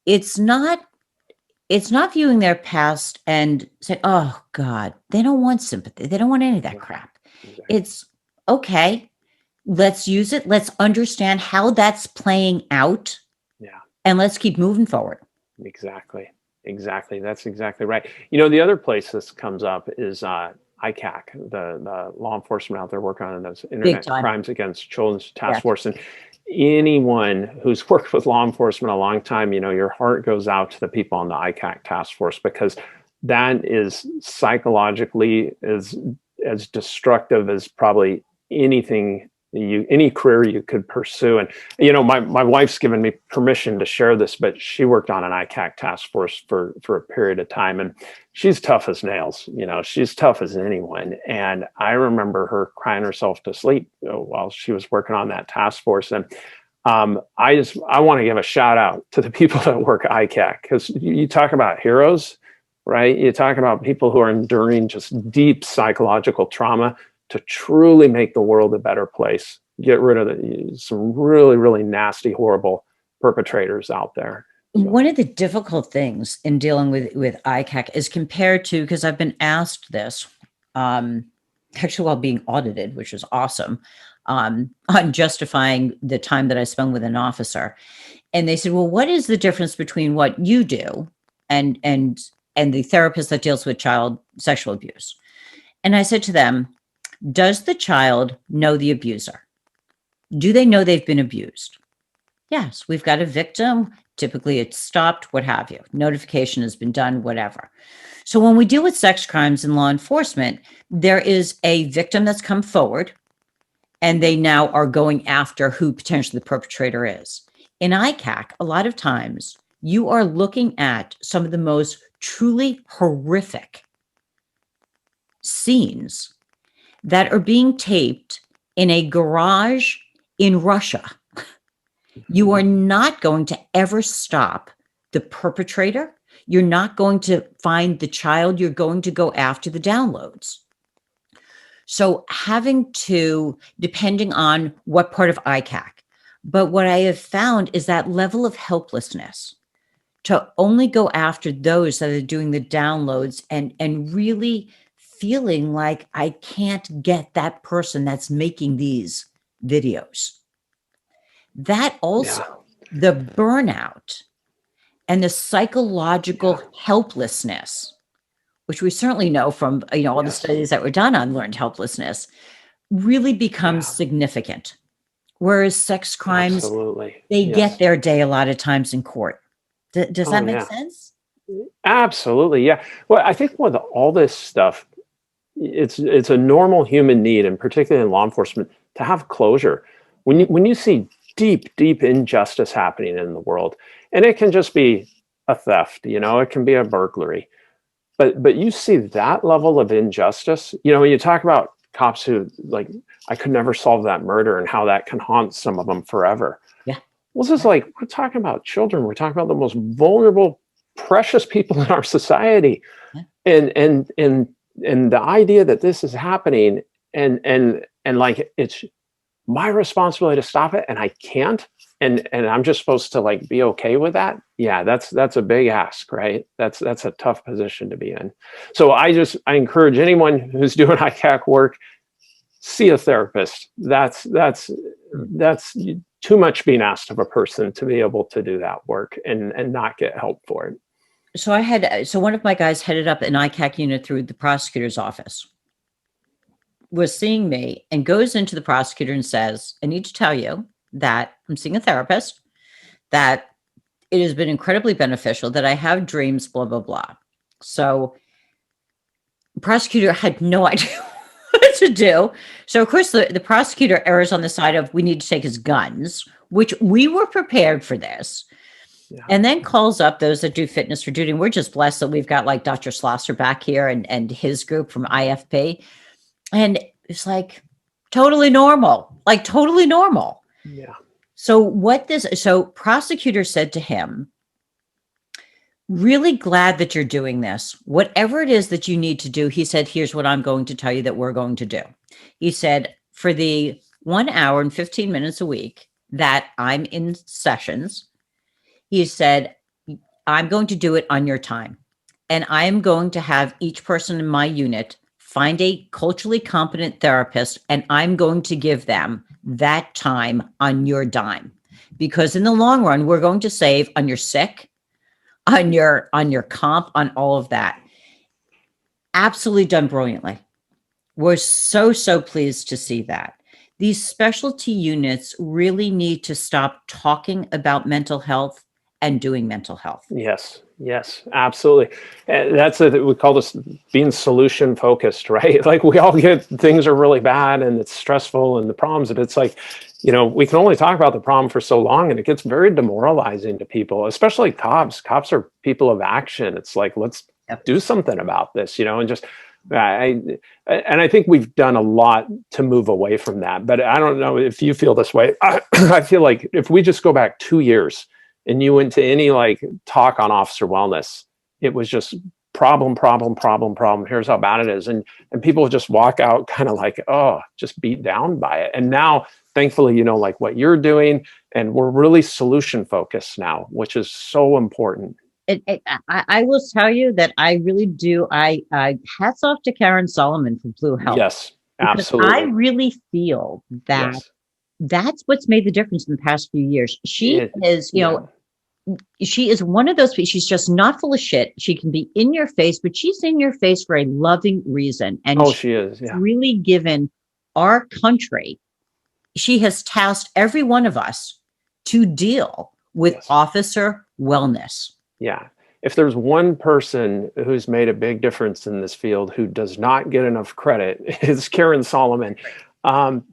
it's not viewing their past and saying, oh God, they don't want sympathy. They don't want any of that crap. Exactly. It's okay. Let's use it. Let's understand how that's playing out. Yeah. And let's keep moving forward. Exactly. That's exactly right. You know, the other place this comes up is ICAC, the law enforcement out there working on those internet crimes against children's task force. And anyone who's worked with law enforcement a long time, you know, your heart goes out to the people on the ICAC task force, because that is psychologically as destructive as probably anything any career you could pursue. And, you know, my wife's given me permission to share this, but she worked on an ICAC task force for a period of time, and she's tough as nails. You know, she's tough as anyone. And I remember her crying herself to sleep while she was working on that task force. And I want to give a shout out to the people that work ICAC, because you talk about heroes, right? You talk about people who are enduring just deep psychological trauma to truly make the world a better place, get rid of some really, really nasty, horrible perpetrators out there. So. One of the difficult things in dealing with ICAC is compared to, because I've been asked this, actually while being audited, which is awesome, on justifying the time that I spend with an officer. And they said, well, what is the difference between what you do and the therapist that deals with child sexual abuse? And I said to them, does the child know the abuser? Do they know they've been abused? Yes, we've got a victim. Typically it's stopped, what have you. Notification has been done, whatever. So when we deal with sex crimes in law enforcement, there is a victim that's come forward and they now are going after who potentially the perpetrator is. In ICAC, a lot of times you are looking at some of the most truly horrific scenes that are being taped in a garage in Russia. You are not going to ever stop the perpetrator. You're not going to find the child. You're going to go after the downloads. So having to, depending on what part of ICAC, but what I have found is that level of helplessness to only go after those that are doing the downloads and really feeling like I can't get that person that's making these videos. That also, the burnout and the psychological helplessness, which we certainly know from all the studies that were done on learned helplessness, really becomes significant. Whereas sex crimes, they get their day a lot of times in court. Does that make sense? Absolutely, yeah. Well, I think with all this stuff, it's a normal human need, and particularly in law enforcement, to have closure. When you see deep injustice happening in the world, and it can just be a theft, it can be a burglary, but you see that level of injustice, when you talk about cops who like, I could never solve that murder, and how that can haunt some of them forever. Yeah. Well, this is like, we're talking about children. We're talking about the most vulnerable, precious people in our society. Yeah. And the idea that this is happening and like, it's my responsibility to stop it, and I can't, and I'm just supposed to like be okay with that. Yeah, that's a big ask, right? That's a tough position to be in. So I encourage anyone who's doing ICAC work, see a therapist. That's too much being asked of a person to be able to do that work and not get help for it. so one of my guys headed up an ICAC unit through the prosecutor's office, was seeing me, and goes into the prosecutor and says, I need to tell you that I'm seeing a therapist, that it has been incredibly beneficial, that I have dreams, blah, blah, blah. So the prosecutor had no idea what to do. So of course the prosecutor errs on the side of, we need to take his guns, which we were prepared for this. Yeah. And then calls up those that do fitness for duty. And we're just blessed that we've got like Dr. Schlosser back here and his group from IFP. And it's like totally normal, like totally normal. Yeah. So prosecutor said to him, really glad that you're doing this. Whatever it is that you need to do, he said, here's what I'm going to tell you that we're going to do. He said, for the 1 hour and 15 minutes a week that I'm in sessions, he said, I'm going to do it on your time. And I'm going to have each person in my unit find a culturally competent therapist, and I'm going to give them that time on your dime. Because in the long run, we're going to save on your sick, on your comp, on all of that. Absolutely done brilliantly. We're so pleased to see that. These specialty units really need to stop talking about mental health and doing mental health. Yes, absolutely. That's we call this being solution focused, right? Like we all get things are really bad and it's stressful and the problems, and it's like, we can only talk about the problem for so long, and it gets very demoralizing to people, especially cops. Cops are people of action. It's like, let's do something about this, and just, I think we've done a lot to move away from that, but I don't know if you feel this way. I feel like if we just go back 2 years, and you went to any like talk on officer wellness, it was just problem. Here's how bad it is. And people would just walk out kind of like, oh, just beat down by it. And now, thankfully, like what you're doing, and we're really solution focused now, which is so important. I will tell you that I really do. I hats off to Karen Solomon from Blue Health. Yes, absolutely. I really feel that that's what's made the difference in the past few years. She is, she is one of those people. She's just not full of shit. She can be in your face, but she's in your face for a loving reason. And she is really given our country. She has tasked every one of us to deal with officer wellness. Yeah. If there's one person who's made a big difference in this field who does not get enough credit, it's Karen Solomon.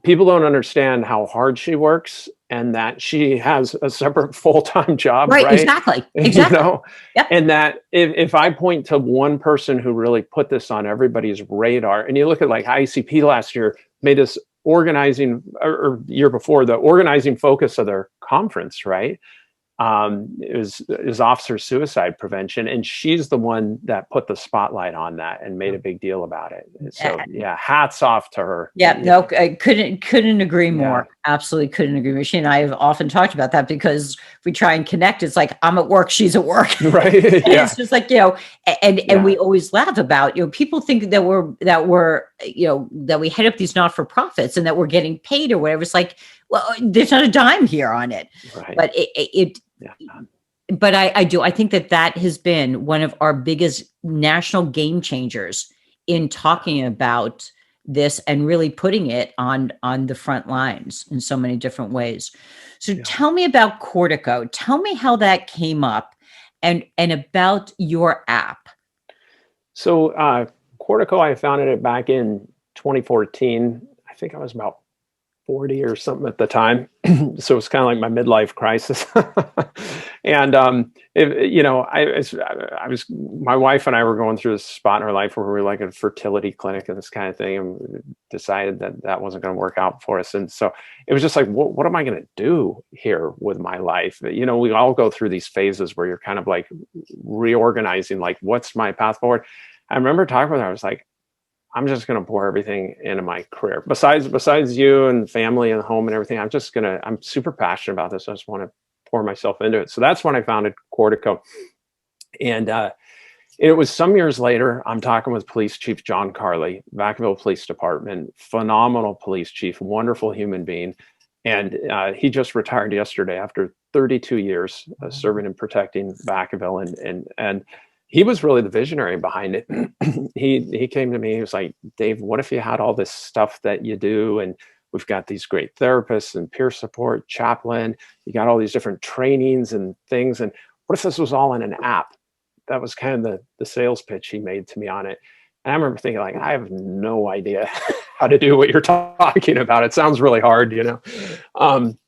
People don't understand how hard she works and that she has a separate full-time job. Right? Exactly. Yep. And that if I point to one person who really put this on everybody's radar, and you look at like ICP last year made this organizing, or year before, the organizing focus of their conference, right? Is officer suicide prevention, and she's the one that put the spotlight on that and made a big deal about it. So hats off to her. I couldn't agree more. Absolutely couldn't agree more. She and I have often talked about that, because we try and connect. It's like, I'm at work, she's at work, right? It's just like, and we always laugh about, people think that that we head up these not-for-profits and that we're getting paid or whatever. It's like, well, there's not a dime here on it, right. But But I think that has been one of our biggest national game changers in talking about this and really putting it on the front lines in so many different ways. So tell me about Cordico. Tell me how that came up and about your app. So Cordico, I founded it back in 2014. I think I was about 40 or something at the time. So it's kind of like my midlife crisis. And, my wife and I were going through this spot in our life where we were like a fertility clinic and this kind of thing, and decided that wasn't going to work out for us. And so it was just like, what am I going to do here with my life? We all go through these phases where you're kind of like reorganizing, like, what's my path forward? I remember talking with her, I was like, I'm just going to pour everything into my career. Besides you and family and home and everything, I'm super passionate about this. I just want to pour myself into it. So that's when I founded Cordico. And it was some years later, I'm talking with Police Chief John Carley, Vacaville Police Department, phenomenal police chief, wonderful human being. And he just retired yesterday after 32 years serving and protecting Vacaville, and he was really the visionary behind it. He came to me. He was like, Dave, what if you had all this stuff that you do, and we've got these great therapists and peer support, chaplain, you got all these different trainings and things, and what if this was all in an app? That was kind of the sales pitch he made to me on it. And I remember thinking, like, I have no idea how to do what you're talking about. It sounds really hard, you know. And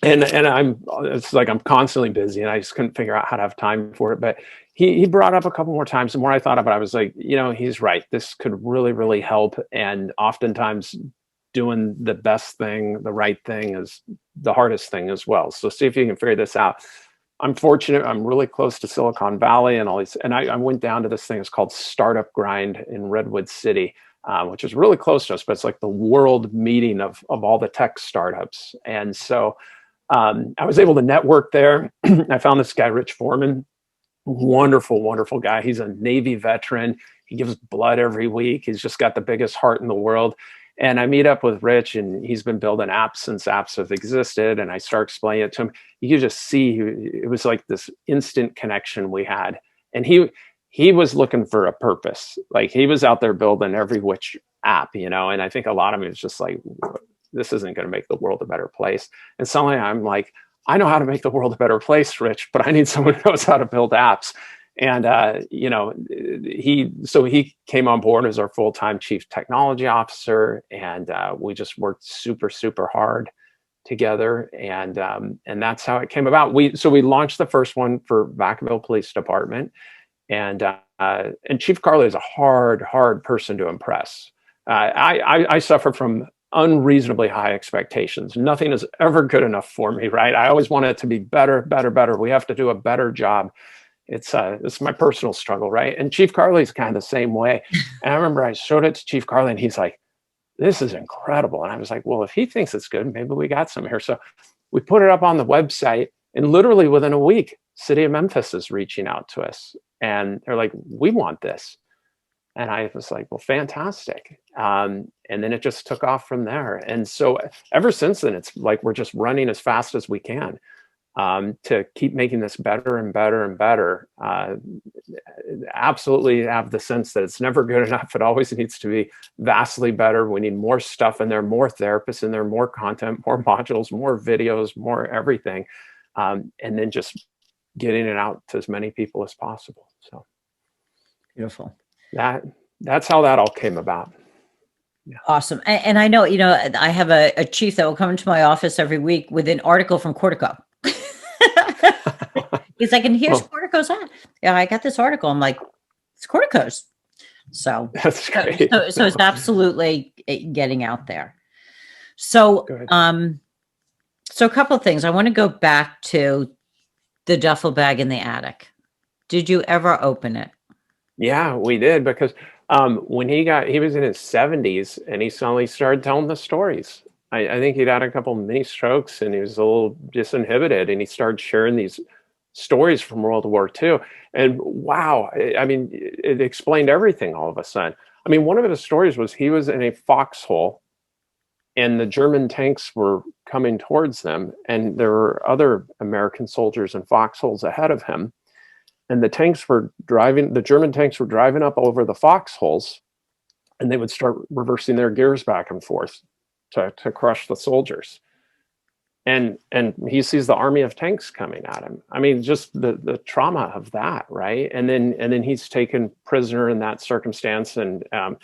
it's like I'm constantly busy, and I just couldn't figure out how to have time for it. But he brought up a couple more times. The more I thought about it, I was like, you know, he's right. This could really, really help. And oftentimes doing the best thing, the right thing, is the hardest thing as well. So see if you can figure this out. I'm fortunate. I'm really close to Silicon Valley and all these. And I went down to this thing. It's called Startup Grind in Redwood City, which is really close to us, but it's like the world meeting of all the tech startups. And so I was able to network there. I found this guy, Rich Foreman, wonderful, wonderful guy. He's a Navy veteran. He gives blood every week. He's just got the biggest heart in the world. And I meet up with Rich, and he's been building apps since apps have existed. And I start explaining it to him. You could just see it was like this instant connection we had. And he was looking for a purpose. Like, he was out there building every which app, you know. And I think a lot of it was just like, this isn't going to make the world a better place. And suddenly I'm like, I know how to make the world a better place, Rich, but I need someone who knows how to build apps. And, you know, he came on board as our full-time chief technology officer. And we just worked super, super hard together. And that's how it came about. So we launched the first one for Vacaville Police Department. And Chief Carly is a hard person to impress. I suffer from unreasonably high expectations. Nothing is ever good enough for me, right? I always want it to be better. We have to do a better job. It's my personal struggle, right? And Chief Carly's kind of the same way. And I remember I showed it to Chief Carly, and he's like, this is incredible. And I was like, well, if he thinks it's good, maybe we got some here. So we put it up on the website, and literally within a week, City of Memphis is reaching out to us. And they're like, we want this. And I was like, well, fantastic. And then it just took off from there. And so ever since then, it's like we're just running as fast as we can to keep making this better and better and better. Absolutely have the sense that it's never good enough. It always needs to be vastly better. We need more stuff in there, more therapists in there, more content, more modules, more videos, more everything. And then just getting it out to as many people as possible. So Beautiful. That's how that all came about. Yeah. Awesome. And I know, you know, I have a chief that will come into my office every week with an article from Cordico. He's like, and here's Cordico's at. Yeah, I got this article. I'm like, it's Cordico's. So that's great. So it's absolutely getting out there. So, so a couple of things. I want to go back to the duffel bag in the attic. Did you ever open it? Yeah, we did, because when he was in his 70s, and he suddenly started telling the stories. I think he'd had a couple mini strokes, and he was a little disinhibited, and he started sharing these stories from World War II. And wow, I mean, it explained everything all of a sudden. I mean, one of his stories was he was in a foxhole, and the German tanks were coming towards them, and there were other American soldiers in foxholes ahead of him. And the German tanks were driving up over the foxholes, and they would start reversing their gears back and forth to crush the soldiers. And he sees the army of tanks coming at him. I mean, just the trauma of that, right? And then he's taken prisoner in that circumstance. And I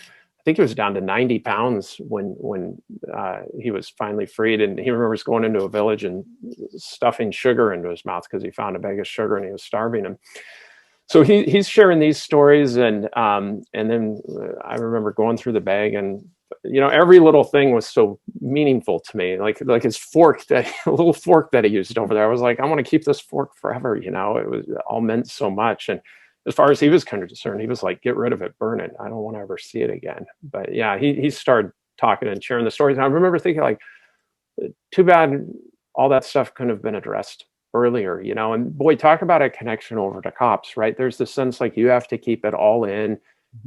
think he was down to 90 pounds when he was finally freed. And he remembers going into a village and stuffing sugar into his mouth because he found a bag of sugar and he was starving him. So he's sharing these stories, and then I remember going through the bag, and you know, every little thing was so meaningful to me. Like his fork, a little fork that he used over there. I was like, I want to keep this fork forever. You know, it all meant so much. And as far as he was concerned, he was like, get rid of it, burn it. I don't want to ever see it again. But yeah, he started talking and sharing the stories. And I remember thinking, like, too bad all that stuff couldn't have been addressed earlier, you know. And boy, talk about a connection over to cops, right? There's this sense like you have to keep it all in.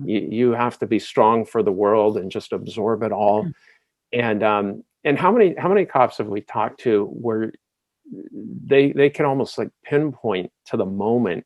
You have to be strong for the world and just absorb it all. And and how many cops have we talked to where they can almost like pinpoint to the moment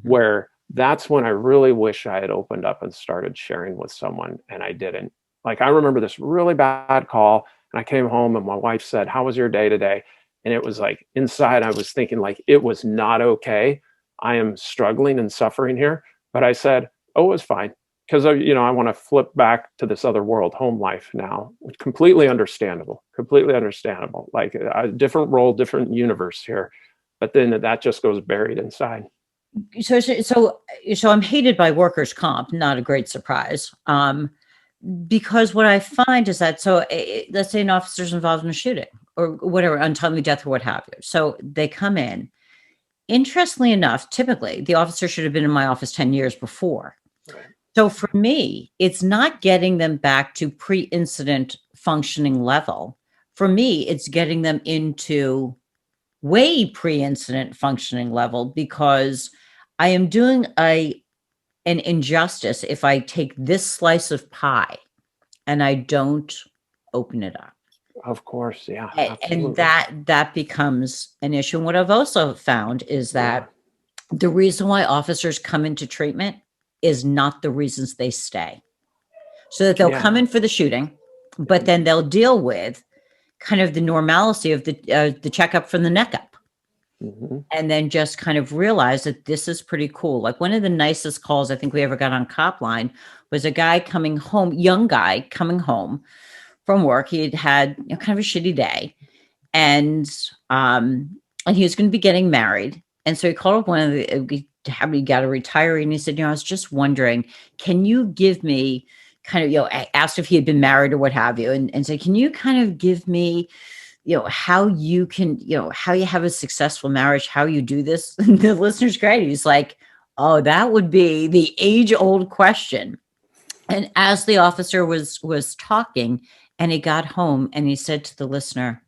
where that's when I really wish I had opened up and started sharing with someone, and I didn't. Like, I remember this really bad call, and I came home and my wife said, "How was your day today?" And it was like inside I was thinking like it was not okay. I am struggling and suffering here. But I said, "Oh, it was fine." Because I want to flip back to this other world, home life now. Completely understandable. Like a different role, different universe here. But then that just goes buried inside. So I'm hated by workers' comp. Not a great surprise. Because what I find is that, let's say an officer's involved in a shooting or whatever, untimely death or what have you. So they come in. Interestingly enough, typically the officer should have been in my office 10 years before. Right. So for me, it's not getting them back to pre-incident functioning level. For me, it's getting them into way pre-incident functioning level, because I am doing an injustice if I take this slice of pie and I don't open it up. Of course, yeah. And that becomes an issue. And what I've also found is that the reason why officers come into treatment is not the reasons they stay. So that they'll come in for the shooting, but then they'll deal with kind of the normalcy of the checkup from the neck up. And then just kind of realize that this is pretty cool. Like, one of the nicest calls I think we ever got on CopLine was a guy coming home, young guy coming home from work. He had kind of a shitty day, and he was going to be getting married. And so he called up one of the, he got a retiree, and he said, I was just wondering, can you give me kind of, I asked if he had been married or what have you, and said, can you kind of give me, how you can, how you have a successful marriage, how you do this? And the listener's great. He's like, oh, that would be the age-old question. And as the officer was talking, and he got home, and he said to the listener,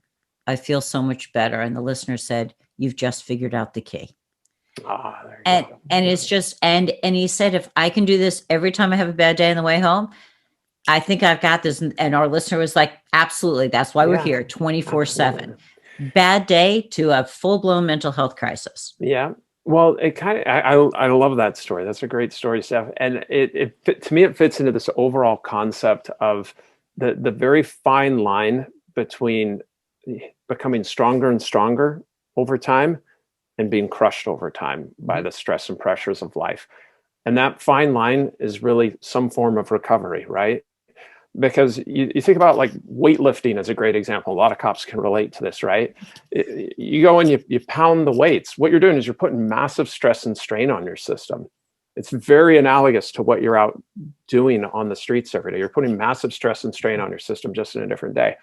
I feel so much better. And the listener said, you've just figured out the key. And it's just, and he said, if I can do this every time I have a bad day on the way home, I think I've got this. And our listener was like, absolutely. That's why we're here 24/7. Bad day to a full-blown mental health crisis. Yeah. Well, it kind of, I love that story. That's a great story, Steph. And to me, it fits into this overall concept of the very fine line between becoming stronger and stronger over time and being crushed over time by the stress and pressures of life. And that fine line is really some form of recovery, right? Because you think about like weightlifting as a great example. A lot of cops can relate to this, right? You go and you pound the weights. What you're doing is you're putting massive stress and strain on your system. It's very analogous to what you're out doing on the streets every day. You're putting massive stress and strain on your system just in a different day.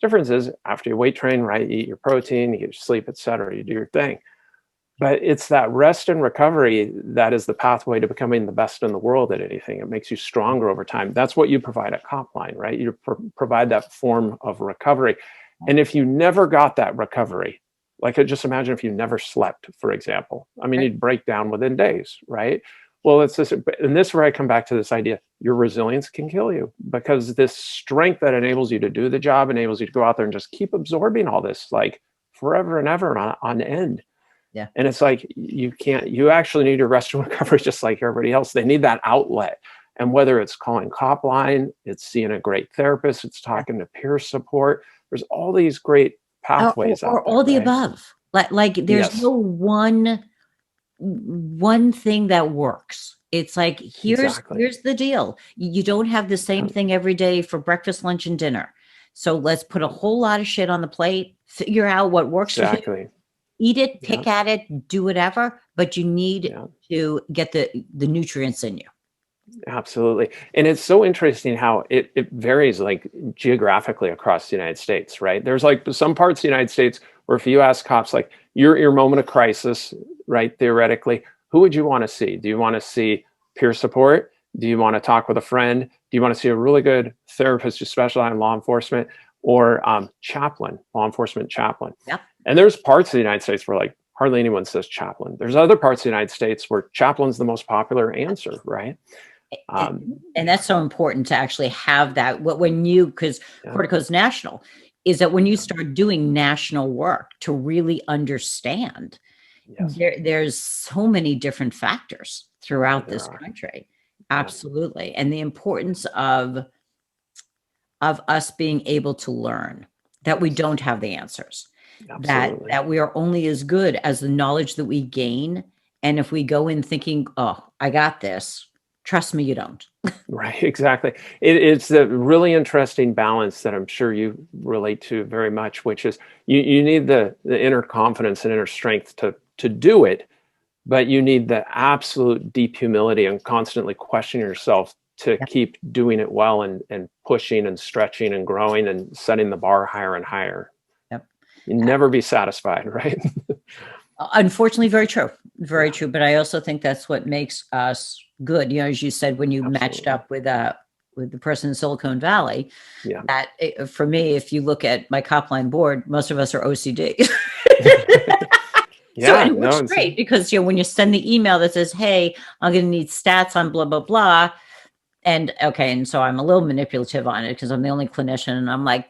Difference is after you weight train, right? You eat your protein, you get your sleep, etc. You do your thing. But it's that rest and recovery that is the pathway to becoming the best in the world at anything. It makes you stronger over time. That's what you provide at CopLine, right? You provide that form of recovery. And if you never got that recovery, like just imagine if you never slept, for example. I mean, you'd break down within days, right? Well, it's this, and this is where I come back to this idea, your resilience can kill you, because this strength that enables you to do the job, enables you to go out there and just keep absorbing all this like forever and ever on end. Yeah. And it's like, you actually need your rest and recovery just like everybody else. They need that outlet. And whether it's calling CopLine, it's seeing a great therapist, it's talking to peer support. There's all these great pathways or out there, all the right? above. Like there's no one thing that works. It's like, here's the deal. You don't have the same thing every day for breakfast, lunch, and dinner. So let's put a whole lot of shit on the plate, figure out what works for you. Eat it, pick at it, do whatever, but you need to get the nutrients in you. Absolutely. And it's so interesting how it varies like geographically across the United States, right? There's like some parts of the United States where if you ask cops, like your moment of crisis, right, theoretically, who would you want to see? Do you want to see peer support? Do you want to talk with a friend? Do you want to see a really good therapist who specializes in law enforcement, or law enforcement chaplain? Yeah. And there's parts of the United States where like hardly anyone says chaplain. There's other parts of the United States where chaplain's the most popular answer, right? And that's so important to actually have that. Because Cordico's national, is that when you start doing national work to really understand, Yes. there's so many different factors throughout this There are. country. Absolutely. And the importance of us being able to learn that we don't have the answers, Absolutely. that we are only as good as the knowledge that we gain. And if we go in thinking, oh, I got this, trust me, you don't. Right, exactly. It's a really interesting balance that I'm sure you relate to very much, which is you need the inner confidence and inner strength to do it, but you need the absolute deep humility and constantly questioning yourself to keep doing it well and pushing and stretching and growing and setting the bar higher and higher. Yep. You never be satisfied, right? Unfortunately, very true. Very true. But I also think that's what makes us good. You know, as you said, when you matched up with the person in Silicon Valley, that for me, if you look at my CopLine board, most of us are OCD. So it works great because, you know, when you send the email that says, hey, I'm going to need stats on blah, blah, blah. And okay. And so I'm a little manipulative on it because I'm the only clinician. And I'm like,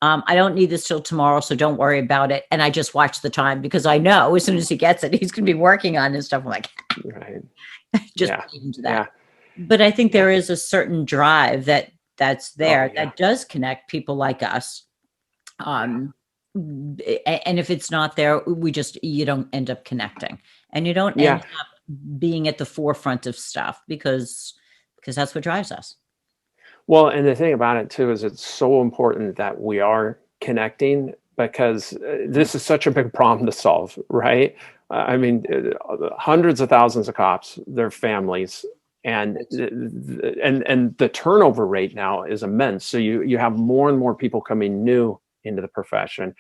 I don't need this till tomorrow, so don't worry about it. And I just watch the time because I know as soon as he gets it, he's going to be working on his stuff. I'm like, just into that. But I think there is a certain drive that's there that does connect people like us. And if it's not there, you don't end up connecting, and you don't end up being at the forefront of stuff because that's what drives us. Well, and the thing about it too is it's so important that we are connecting because this is such a big problem to solve, right? I mean, hundreds of thousands of cops, their families, and the turnover rate now is immense. So you have more and more people coming new into the profession,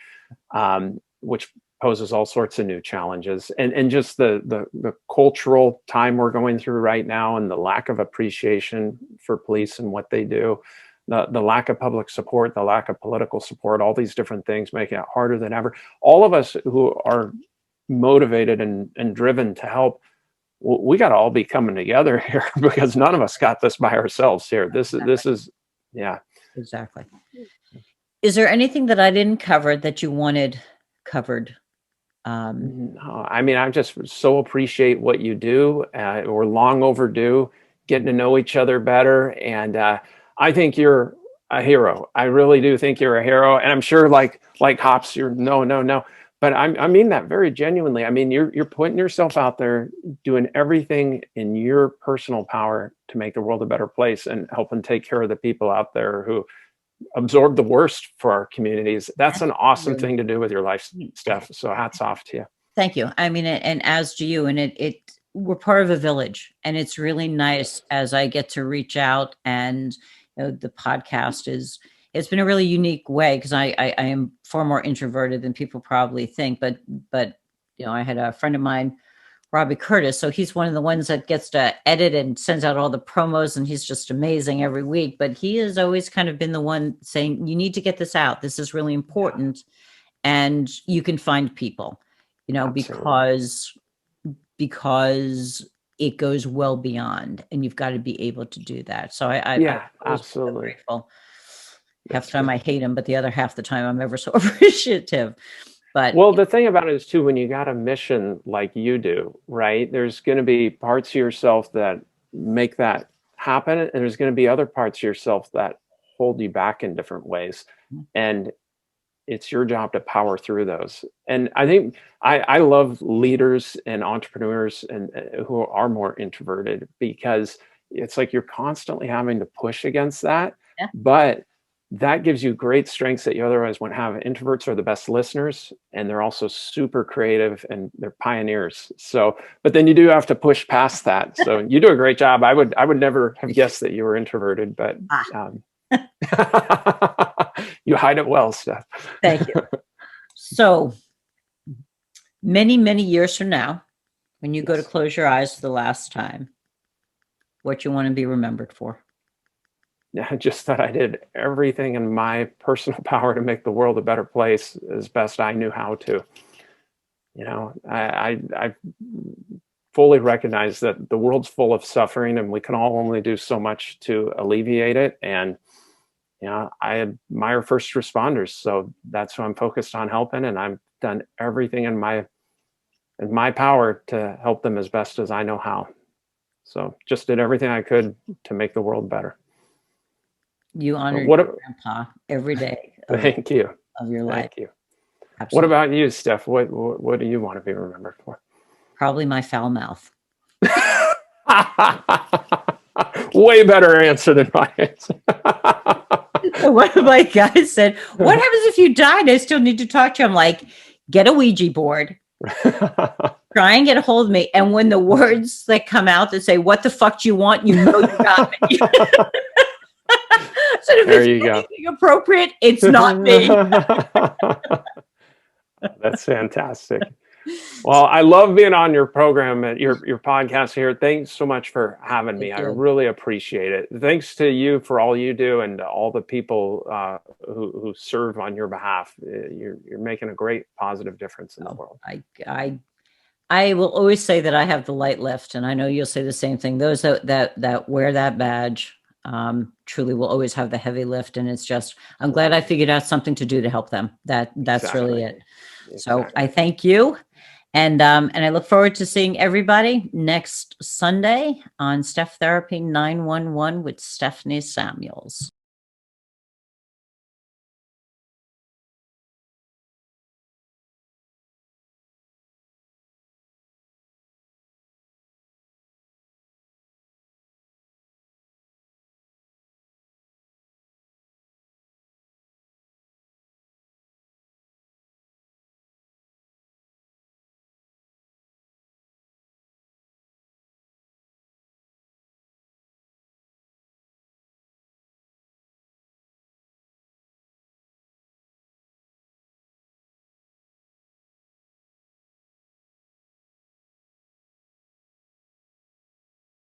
which poses all sorts of new challenges, and just the cultural time we're going through right now, and the lack of appreciation for police and what they do, the lack of public support, the lack of political support, all these different things making it harder than ever. All of us who are motivated and driven to help, we got to all be coming together here because none of us got this by ourselves here. This is exactly. Is there anything that I didn't cover that you wanted covered? No, I mean, I just so appreciate what you do. We're long overdue getting to know each other better. And I think you're a hero. I really do think you're a hero. And I'm sure like Hops, you're no. But I mean that very genuinely. I mean, you're putting yourself out there, doing everything in your personal power to make the world a better place and helping take care of the people out there who absorb the worst for our communities. That's an awesome thing to do with your life, Steph. So hats off to you. Thank you. I mean, and as do you. And we're part of a village, and it's really nice as I get to reach out. And you know, the podcast it's been a really unique way because I am far more introverted than people probably think. But you know, I had a friend of mine, Robbie Curtis. So he's one of the ones that gets to edit and sends out all the promos, and he's just amazing every week. But he has always kind of been the one saying, you need to get this out. This is really important. And you can find people, you know, because it goes well beyond, and you've got to be able to do that. So I'm absolutely grateful. Half the time I hate him, but the other half the time I'm ever so appreciative. But well, the thing about it is too, when you got a mission like you do, right, there's going to be parts of yourself that make that happen. And there's going to be other parts of yourself that hold you back in different ways. And it's your job to power through those. And I think I love leaders and entrepreneurs and who are more introverted, because it's like you're constantly having to push against that. But that gives you great strengths that you otherwise wouldn't have. Introverts are the best listeners, and they're also super creative, and they're pioneers. So, but then you do have to push past that. So you do a great job. I would never have guessed that you were introverted, but you hide it well, Steph. Thank you. So many, many years from now, when you go to close your eyes for the last time, what you want to be remembered for? Just that I did everything in my personal power to make the world a better place as best I knew how to. You know, I fully recognize that the world's full of suffering, and we can all only do so much to alleviate it. And I admire first responders, so that's what I'm focused on helping, and I've done everything in my power to help them as best as I know how. So just did everything I could to make the world better. You honor your grandpa every day. Thank you. Of your life. Thank you. Absolutely. What about you, Steph? What do you want to be remembered for? Probably my foul mouth. Way better answer than my answer. One of my guys said, "What happens if you die and I still need to talk to you?" I'm like, "Get a Ouija board. Try and get a hold of me. And when the words that come out that say, 'What the fuck do you want?' you know you got me." So if There it's you go. anything appropriate, it's not me. That's fantastic. Well, I love being on your program, your podcast here. Thanks so much for having me. I really appreciate it. Thanks to you for all you do and all the people who serve on your behalf. You're making a great positive difference in the world. I will always say that I have the light lift, and I know you'll say the same thing. Those that wear that badge truly will always have the heavy lift, and it's just, I'm glad I figured out something to do to help them. That's exactly. Really it. Exactly. So I thank you. And I look forward to seeing everybody next Sunday on Steph Therapy 911 with Stephanie Samuels.